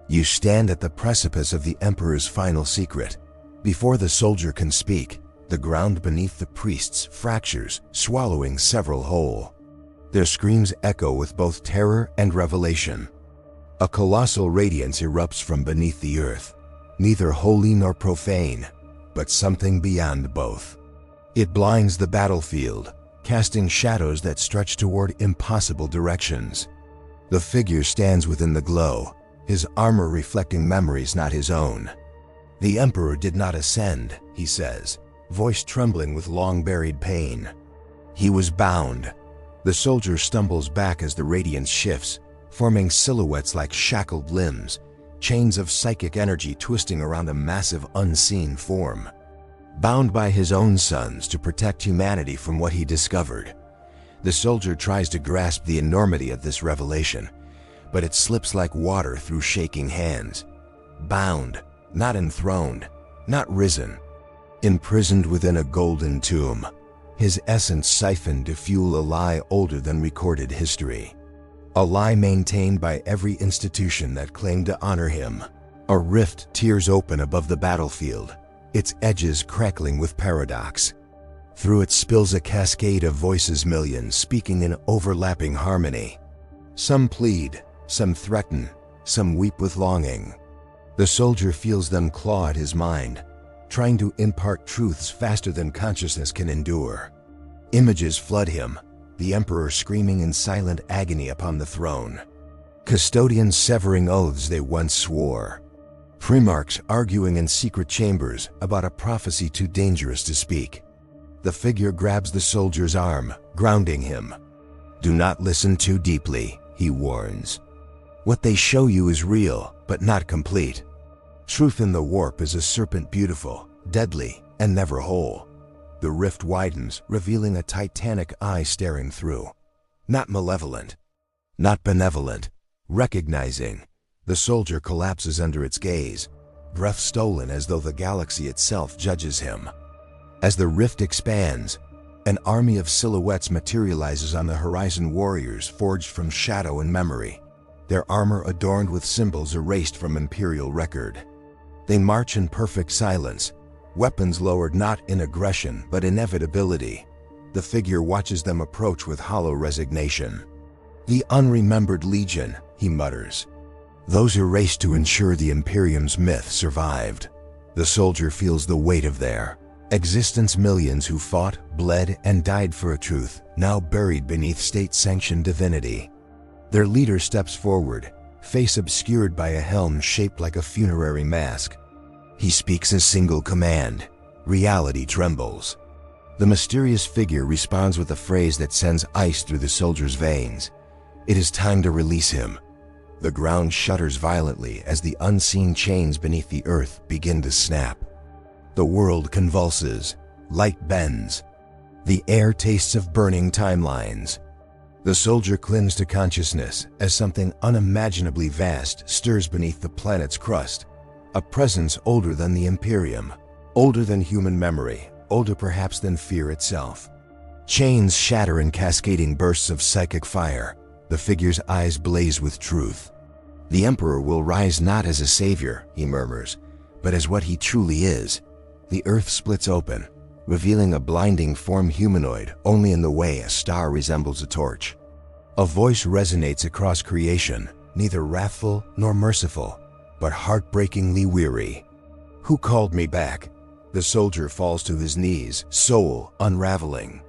You stand at the precipice of the Emperor's final secret." Before the soldier can speak, the ground beneath the priests fractures, swallowing several whole. Their screams echo with both terror and revelation. A colossal radiance erupts from beneath the earth, neither holy nor profane, but something beyond both. It blinds the battlefield, casting shadows that stretch toward impossible directions. The figure stands within the glow, his armor reflecting memories not his own. "The Emperor did not ascend," he says, voice trembling with long-buried pain. "He was bound." The soldier stumbles back as the radiance shifts, forming silhouettes like shackled limbs, chains of psychic energy twisting around a massive unseen form. Bound by his own sons to protect humanity from what he discovered. The soldier tries to grasp the enormity of this revelation, but it slips like water through shaking hands. Bound, not enthroned, not risen. Imprisoned within a golden tomb, his essence siphoned to fuel a lie older than recorded history. A lie maintained by every institution that claimed to honor him. A rift tears open above the battlefield, its edges crackling with paradox. Through it spills a cascade of voices, millions speaking in overlapping harmony. Some plead, some threaten, some weep with longing. The soldier feels them claw at his mind, trying to impart truths faster than consciousness can endure. Images flood him, the Emperor screaming in silent agony upon the throne. Custodians severing oaths they once swore. Primarchs arguing in secret chambers about a prophecy too dangerous to speak. The figure grabs the soldier's arm, grounding him. "Do not listen too deeply," he warns. "What they show you is real, but not complete. Truth in the warp is a serpent, beautiful, deadly, and never whole." The rift widens, revealing a titanic eye staring through. Not malevolent, not benevolent, recognizing. The soldier collapses under its gaze, breath stolen as though the galaxy itself judges him. As the rift expands, an army of silhouettes materializes on the horizon, warriors forged from shadow and memory, their armor adorned with symbols erased from Imperial record. They march in perfect silence, weapons lowered not in aggression but inevitability. The figure watches them approach with hollow resignation. "The unremembered legion," he mutters. "Those erased to ensure the Imperium's myth survived." The soldier feels the weight of their existence, millions who fought, bled, and died for a truth, now buried beneath state-sanctioned divinity. Their leader steps forward, face obscured by a helm shaped like a funerary mask. He speaks a single command. Reality trembles. The mysterious figure responds with a phrase that sends ice through the soldier's veins. It is time to release him. The ground shudders violently as the unseen chains beneath the earth begin to snap. The world convulses. Light bends. The air tastes of burning timelines. The soldier clings to consciousness as something unimaginably vast stirs beneath the planet's crust. a presence older than the Imperium, older than human memory, older perhaps than fear itself. Chains shatter in cascading bursts of psychic fire. The figure's eyes blaze with truth. The Emperor will rise not as a savior, he murmurs, but as what he truly is. The earth splits open, revealing a blinding form humanoid only in the way a star resembles a torch. A voice resonates across creation, neither wrathful nor merciful, but heartbreakingly weary. Who called me back? The soldier falls to his knees, soul unraveling.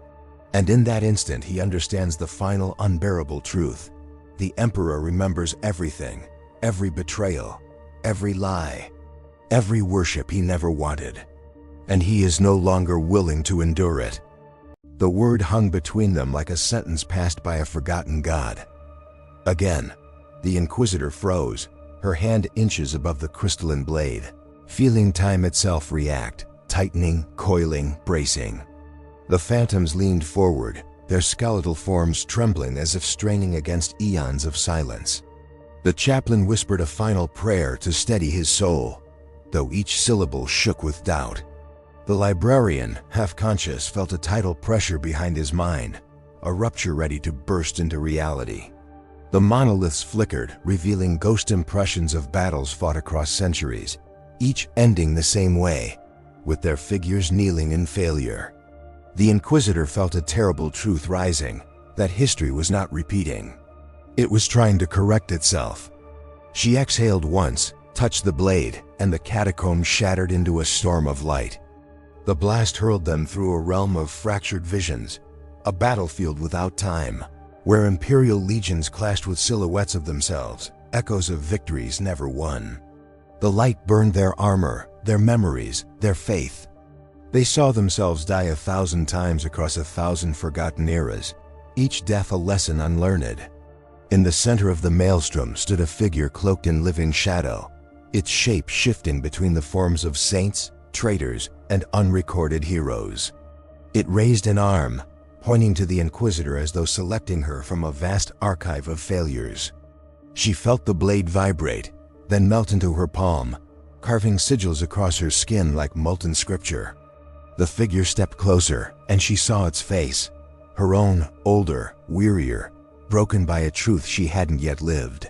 And in that instant he understands the final unbearable truth. The Emperor remembers everything, every betrayal, every lie, every worship he never wanted. And he is no longer willing to endure it. The word hung between them like a sentence passed by a forgotten god. Again, the Inquisitor froze, her hand inches above the crystalline blade, feeling time itself react, tightening, coiling, bracing. The phantoms leaned forward, their skeletal forms trembling as if straining against eons of silence. The chaplain whispered a final prayer to steady his soul, though each syllable shook with doubt. The librarian, half-conscious, felt a tidal pressure behind his mind, a rupture ready to burst into reality. The monoliths flickered, revealing ghost impressions of battles fought across centuries, each ending the same way, with their figures kneeling in failure. The Inquisitor felt a terrible truth rising, that history was not repeating. It was trying to correct itself. She exhaled once, touched the blade, and the catacombs shattered into a storm of light. The blast hurled them through a realm of fractured visions, a battlefield without time, where Imperial legions clashed with silhouettes of themselves, echoes of victories never won. The light burned their armor, their memories, their faith. They saw themselves die 1,000 times across 1,000 forgotten eras, each death a lesson unlearned. In the center of the maelstrom stood a figure cloaked in living shadow, its shape shifting between the forms of saints, traitors, and unrecorded heroes. It raised an arm, pointing to the Inquisitor as though selecting her from a vast archive of failures. She felt the blade vibrate, then melt into her palm, carving sigils across her skin like molten scripture. The figure stepped closer, and she saw its face, her own, older, wearier, broken by a truth she hadn't yet lived.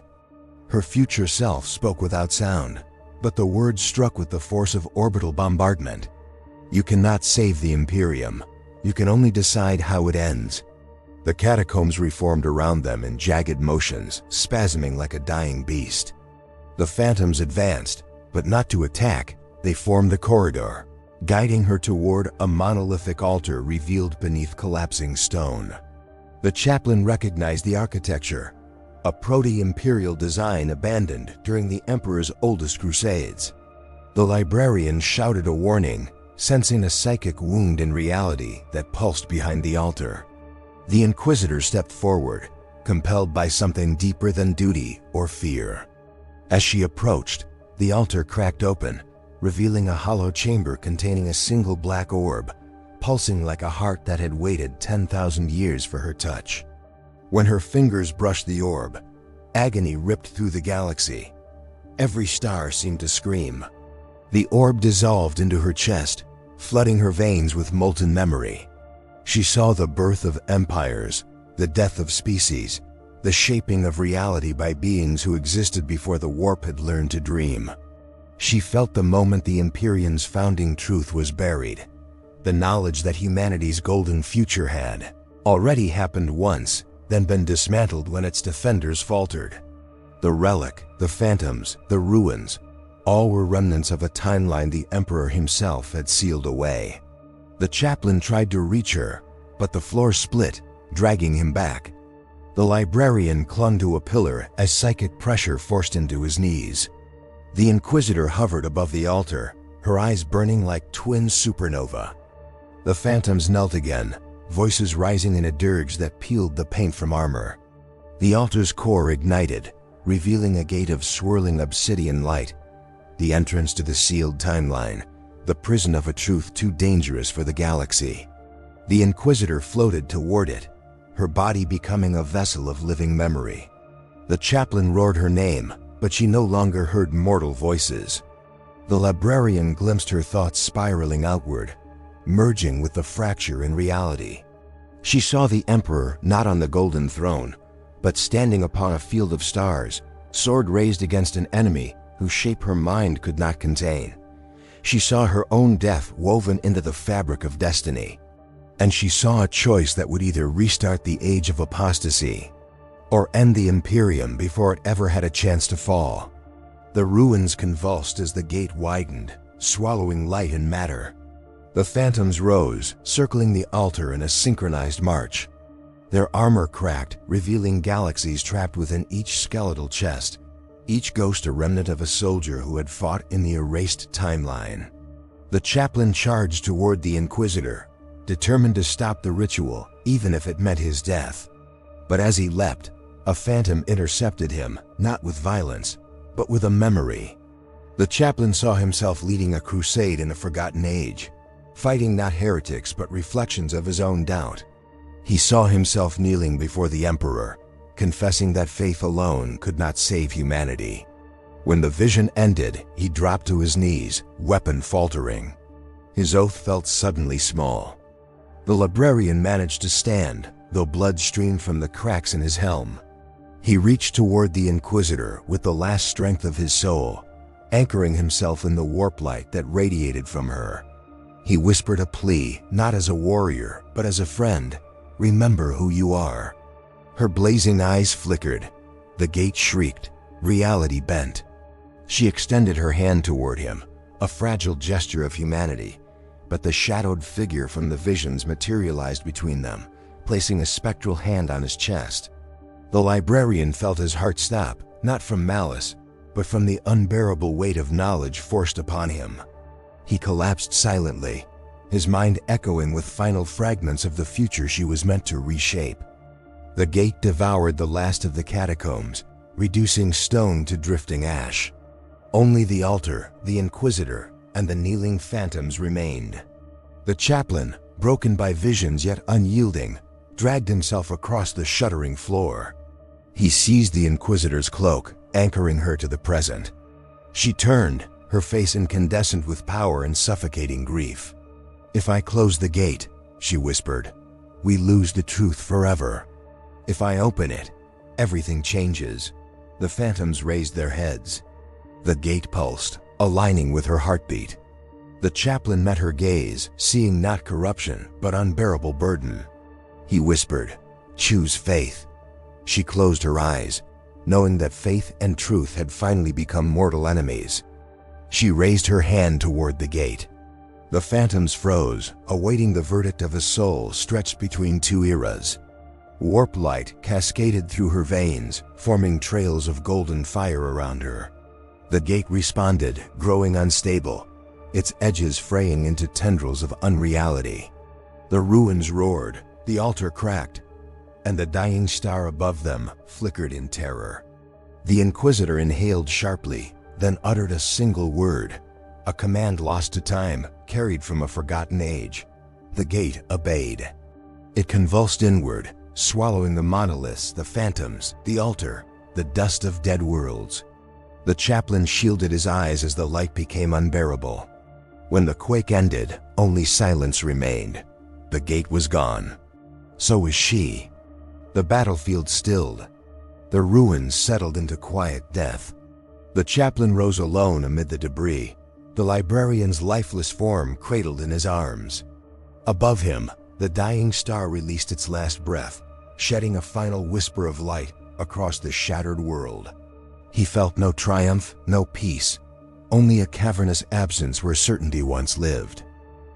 Her future self spoke without sound, but the words struck with the force of orbital bombardment. You cannot save the Imperium. You can only decide how it ends. The catacombs reformed around them in jagged motions, spasming like a dying beast. The phantoms advanced, but not to attack. They formed the corridor, guiding her toward a monolithic altar revealed beneath collapsing stone. The chaplain recognized the architecture, a proto-imperial design abandoned during the Emperor's oldest crusades. The librarian shouted a warning, sensing a psychic wound in reality that pulsed behind the altar. The Inquisitor stepped forward, compelled by something deeper than duty or fear. As she approached, the altar cracked open, revealing a hollow chamber containing a single black orb, pulsing like a heart that had waited 10,000 years for her touch. When her fingers brushed the orb, agony ripped through the galaxy. Every star seemed to scream. The orb dissolved into her chest, flooding her veins with molten memory. She saw the birth of empires, the death of species, the shaping of reality by beings who existed before the warp had learned to dream. She felt the moment the Imperium's founding truth was buried, the knowledge that humanity's golden future had already happened once, then been dismantled when its defenders faltered. The relic, the phantoms, the ruins, all were remnants of a timeline the Emperor himself had sealed away. The chaplain tried to reach her, but the floor split, dragging him back. The librarian clung to a pillar as psychic pressure forced him to his knees. The Inquisitor hovered above the altar, her eyes burning like twin supernovae. The phantoms knelt again, voices rising in a dirge that peeled the paint from armor. The altar's core ignited, revealing a gate of swirling obsidian light, the entrance to the sealed timeline, the prison of a truth too dangerous for the galaxy. The Inquisitor floated toward it, her body becoming a vessel of living memory. The chaplain roared her name, but she no longer heard mortal voices. The librarian glimpsed her thoughts spiraling outward, merging with the fracture in reality. She saw the Emperor not on the golden throne, but standing upon a field of stars, sword raised against an enemy whose shape her mind could not contain. She saw her own death woven into the fabric of destiny. And she saw a choice that would either restart the age of apostasy or end the Imperium before it ever had a chance to fall. The ruins convulsed as the gate widened, swallowing light and matter. The phantoms rose, circling the altar in a synchronized march. Their armor cracked, revealing galaxies trapped within each skeletal chest, each ghost a remnant of a soldier who had fought in the erased timeline. The chaplain charged toward the Inquisitor, determined to stop the ritual, even if it meant his death. But as he leapt, a phantom intercepted him, not with violence, but with a memory. The chaplain saw himself leading a crusade in a forgotten age, fighting not heretics but reflections of his own doubt. He saw himself kneeling before the Emperor, confessing that faith alone could not save humanity. When the vision ended, he dropped to his knees, weapon faltering. His oath felt suddenly small. The librarian managed to stand, though blood streamed from the cracks in his helm. He reached toward the Inquisitor with the last strength of his soul, anchoring himself in the warp light that radiated from her. He whispered a plea, not as a warrior, but as a friend. "Remember who you are." Her blazing eyes flickered. The gate shrieked. Reality bent. She extended her hand toward him, a fragile gesture of humanity, but the shadowed figure from the visions materialized between them, placing a spectral hand on his chest. The librarian felt his heart stop, not from malice, but from the unbearable weight of knowledge forced upon him. He collapsed silently, his mind echoing with final fragments of the future she was meant to reshape. The gate devoured the last of the catacombs, reducing stone to drifting ash. Only the altar, the Inquisitor, and the kneeling phantoms remained. The chaplain, broken by visions yet unyielding, dragged himself across the shuddering floor. He seized the Inquisitor's cloak, anchoring her to the present. She turned, her face incandescent with power and suffocating grief. "If I close the gate," she whispered, "we lose the truth forever. If I open it, everything changes." The phantoms raised their heads. The gate pulsed, aligning with her heartbeat. The chaplain met her gaze, seeing not corruption, but unbearable burden. He whispered, "Choose faith." She closed her eyes, knowing that faith and truth had finally become mortal enemies. She raised her hand toward the gate. The phantoms froze, awaiting the verdict of a soul stretched between two eras. Warp light cascaded through her veins, forming trails of golden fire around her. The gate responded, growing unstable, its edges fraying into tendrils of unreality. The ruins roared, the altar cracked, and the dying star above them flickered in terror. The Inquisitor inhaled sharply, then uttered a single word, a command lost to time, carried from a forgotten age. The gate obeyed. It convulsed inward, swallowing the monoliths, the phantoms, the altar, the dust of dead worlds. The chaplain shielded his eyes as the light became unbearable. When the quake ended, only silence remained. The gate was gone. So was she. The battlefield stilled. The ruins settled into quiet death. The chaplain rose alone amid the debris, the librarian's lifeless form cradled in his arms. Above him, the dying star released its last breath, shedding a final whisper of light across the shattered world. He felt no triumph, no peace, only a cavernous absence where certainty once lived.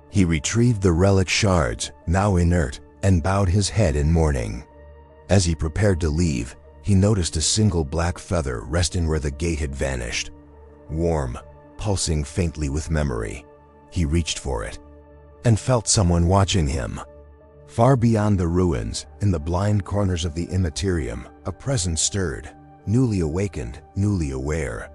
He retrieved the relic shards, now inert, and bowed his head in mourning. As he prepared to leave, he noticed a single black feather resting where the gate had vanished. Warm, pulsing faintly with memory. He reached for it, and felt someone watching him. Far beyond the ruins, in the blind corners of the Imperium, a presence stirred, newly awakened, newly aware.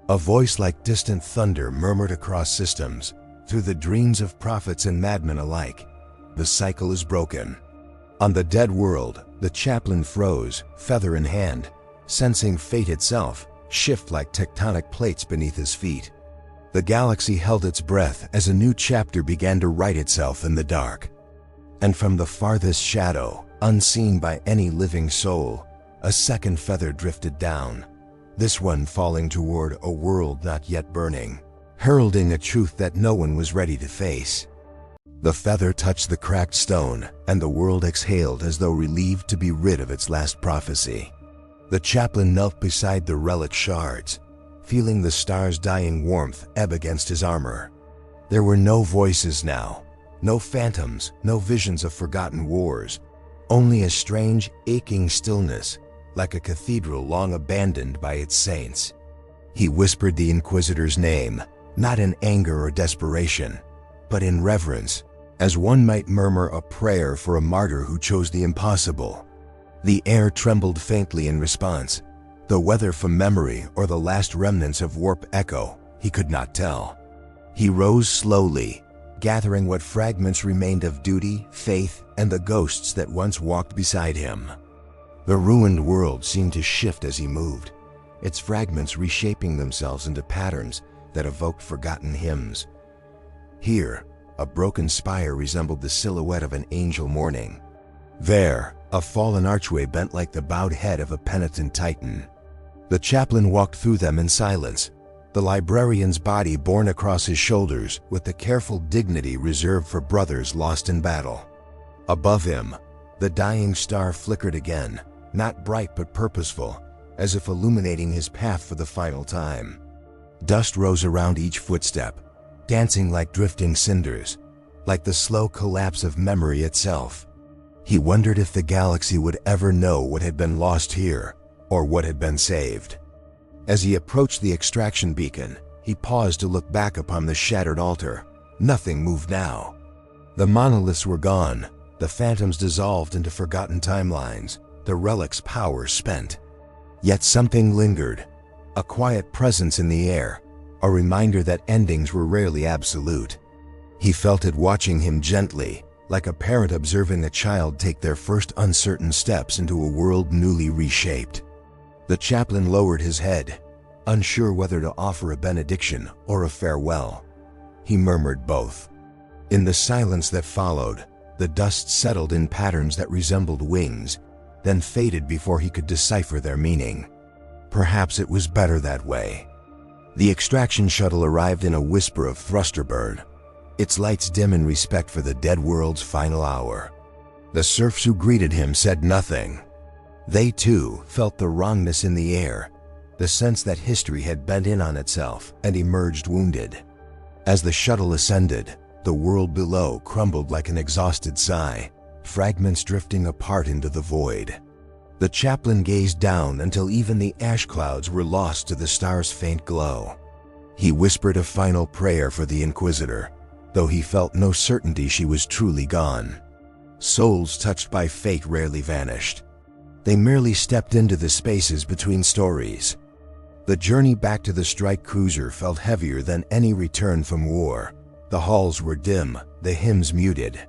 A voice like distant thunder murmured across systems, through the dreams of prophets and madmen alike. The cycle is broken. On the dead world, the chaplain froze, feather in hand, sensing fate itself shift like tectonic plates beneath his feet. The galaxy held its breath as a new chapter began to write itself in the dark. And from the farthest shadow, unseen by any living soul, a second feather drifted down, this one falling toward a world not yet burning, heralding a truth that no one was ready to face. The feather touched the cracked stone, and the world exhaled as though relieved to be rid of its last prophecy. The chaplain knelt beside the relic shards, feeling the star's dying warmth ebb against his armor. There were no voices now, no phantoms, no visions of forgotten wars, only a strange, aching stillness, like a cathedral long abandoned by its saints. He whispered the Inquisitor's name, not in anger or desperation, but in reverence, as one might murmur a prayer for a martyr who chose the impossible. The air trembled faintly in response, though whether from memory or the last remnants of warp echo, he could not tell. He rose slowly, gathering what fragments remained of duty, faith, and the ghosts that once walked beside him. The ruined world seemed to shift as he moved, its fragments reshaping themselves into patterns that evoked forgotten hymns. Here, a broken spire resembled the silhouette of an angel mourning. There, a fallen archway bent like the bowed head of a penitent titan. The chaplain walked through them in silence, the librarian's body borne across his shoulders with the careful dignity reserved for brothers lost in battle. Above him, the dying star flickered again, not bright but purposeful, as if illuminating his path for the final time. Dust rose around each footstep, dancing like drifting cinders, like the slow collapse of memory itself. He wondered if the galaxy would ever know what had been lost here, or what had been saved. As he approached the extraction beacon, he paused to look back upon the shattered altar. Nothing moved now. The monoliths were gone, the phantoms dissolved into forgotten timelines, the relic's power spent. Yet something lingered, a quiet presence in the air, a reminder that endings were rarely absolute. He felt it watching him gently, like a parent observing a child take their first uncertain steps into a world newly reshaped. The chaplain lowered his head, unsure whether to offer a benediction or a farewell. He murmured both. In the silence that followed, the dust settled in patterns that resembled wings, then faded before he could decipher their meaning. Perhaps it was better that way. The extraction shuttle arrived in a whisper of thruster burn, its lights dim in respect for the dead world's final hour. The serfs who greeted him said nothing. They too felt the wrongness in the air, the sense that history had bent in on itself and emerged wounded. As the shuttle ascended, the world below crumbled like an exhausted sigh, fragments drifting apart into the void. The chaplain gazed down until even the ash clouds were lost to the star's faint glow. He whispered a final prayer for the Inquisitor, though he felt no certainty she was truly gone. Souls touched by fate rarely vanished. They merely stepped into the spaces between stories. The journey back to the strike cruiser felt heavier than any return from war. The halls were dim, the hymns muted.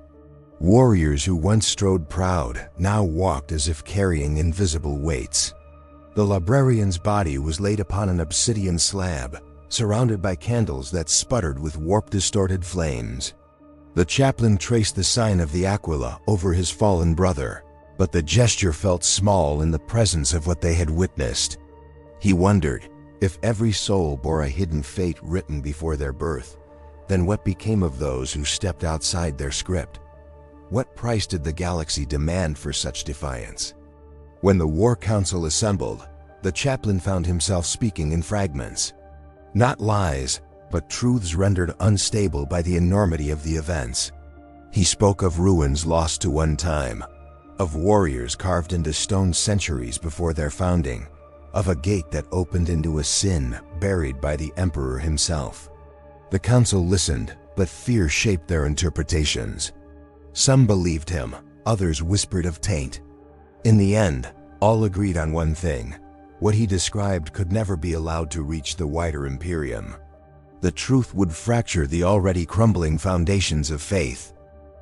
Warriors who once strode proud now walked as if carrying invisible weights. The librarian's body was laid upon an obsidian slab, surrounded by candles that sputtered with warp-distorted flames. The chaplain traced the sign of the Aquila over his fallen brother, but the gesture felt small in the presence of what they had witnessed. He wondered, if every soul bore a hidden fate written before their birth, then what became of those who stepped outside their script? What price did the galaxy demand for such defiance? When the War Council assembled, the chaplain found himself speaking in fragments. Not lies, but truths rendered unstable by the enormity of the events. He spoke of ruins lost to one time, of warriors carved into stone centuries before their founding, of a gate that opened into a sin buried by the Emperor himself. The council listened, but fear shaped their interpretations. Some believed him, others whispered of taint. In the end, all agreed on one thing: what he described could never be allowed to reach the wider Imperium. The truth would fracture the already crumbling foundations of faith.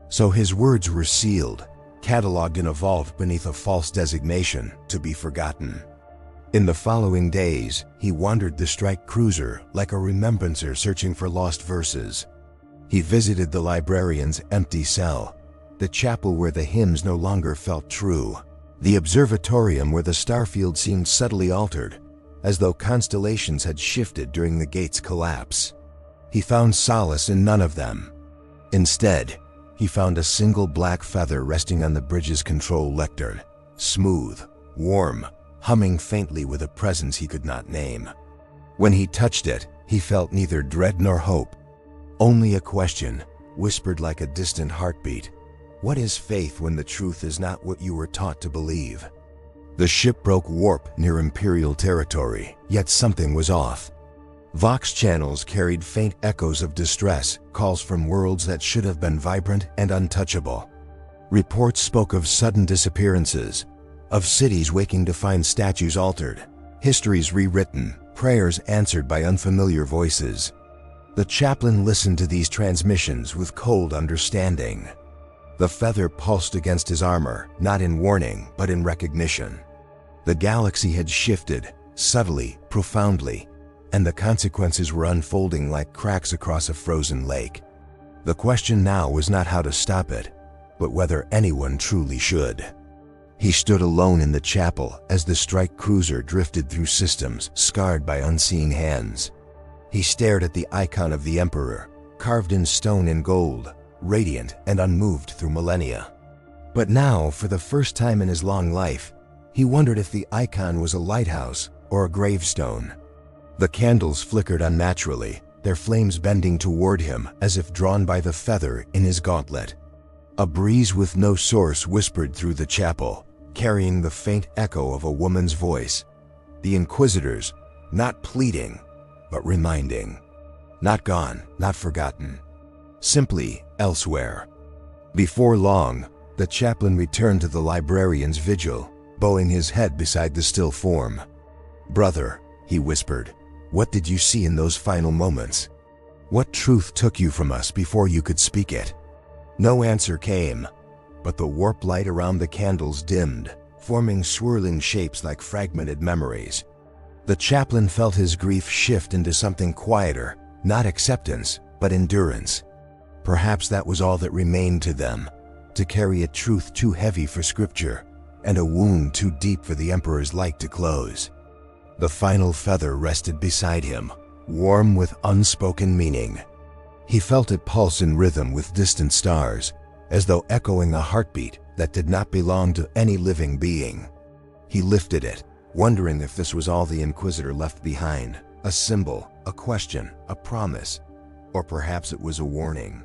So his words were sealed, catalogued and evolved beneath a false designation, to be forgotten. In the following days, he wandered the strike cruiser like a remembrancer searching for lost verses. He visited the librarian's empty cell, the chapel where the hymns no longer felt true, the observatorium where the starfield seemed subtly altered, as though constellations had shifted during the gate's collapse. He found solace in none of them. Instead, he found a single black feather resting on the bridge's control lectern, smooth, warm, humming faintly with a presence he could not name. When he touched it, he felt neither dread nor hope, only a question, whispered like a distant heartbeat. What is faith when the truth is not what you were taught to believe? The ship broke warp near Imperial territory, yet something was off. Vox channels carried faint echoes of distress, calls from worlds that should have been vibrant and untouchable. Reports spoke of sudden disappearances, of cities waking to find statues altered, histories rewritten, prayers answered by unfamiliar voices. The chaplain listened to these transmissions with cold understanding. The feather pulsed against his armor, not in warning, but in recognition. The galaxy had shifted, subtly, profoundly, and the consequences were unfolding like cracks across a frozen lake. The question now was not how to stop it, but whether anyone truly should. He stood alone in the chapel as the strike cruiser drifted through systems scarred by unseen hands. He stared at the icon of the Emperor, carved in stone and gold, radiant and unmoved through millennia. But now, for the first time in his long life, he wondered if the icon was a lighthouse or a gravestone. The candles flickered unnaturally, their flames bending toward him as if drawn by the feather in his gauntlet. A breeze with no source whispered through the chapel, carrying the faint echo of a woman's voice. The Inquisitors, not pleading, but reminding. Not gone, not forgotten. Simply elsewhere. Before long, the chaplain returned to the librarian's vigil, bowing his head beside the still form. "Brother," he whispered, "what did you see in those final moments? What truth took you from us before you could speak it?" No answer came, but the warp light around the candles dimmed, forming swirling shapes like fragmented memories. The chaplain felt his grief shift into something quieter, not acceptance, but endurance. Perhaps that was all that remained to them, to carry a truth too heavy for scripture, and a wound too deep for the Emperor's light to close. The final feather rested beside him, warm with unspoken meaning. He felt it pulse in rhythm with distant stars, as though echoing a heartbeat that did not belong to any living being. He lifted it, wondering if this was all the Inquisitor left behind, a symbol, a question, a promise, or perhaps it was a warning.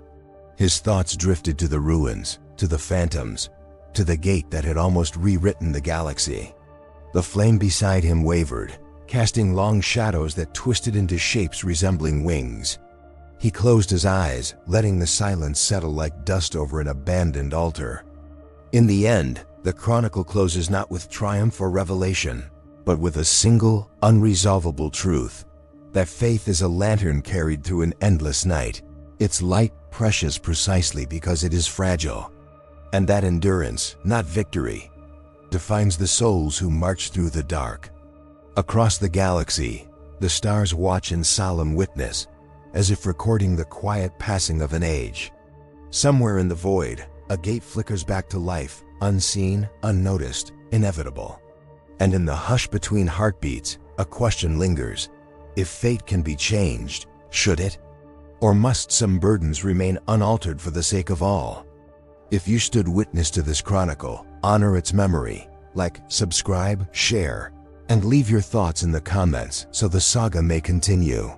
His thoughts drifted to the ruins, to the phantoms, to the gate that had almost rewritten the galaxy. The flame beside him wavered, casting long shadows that twisted into shapes resembling wings. He closed his eyes, letting the silence settle like dust over an abandoned altar. In the end, the chronicle closes not with triumph or revelation, but with a single, unresolvable truth: that faith is a lantern carried through an endless night, its light precious precisely because it is fragile. And that endurance, not victory, defines the souls who march through the dark. Across the galaxy, the stars watch in solemn witness, as if recording the quiet passing of an age. Somewhere in the void, a gate flickers back to life, unseen, unnoticed, inevitable. And in the hush between heartbeats, a question lingers: if fate can be changed, should it? Or must some burdens remain unaltered for the sake of all? If you stood witness to this chronicle, honor its memory, like, subscribe, share, and leave your thoughts in the comments so the saga may continue.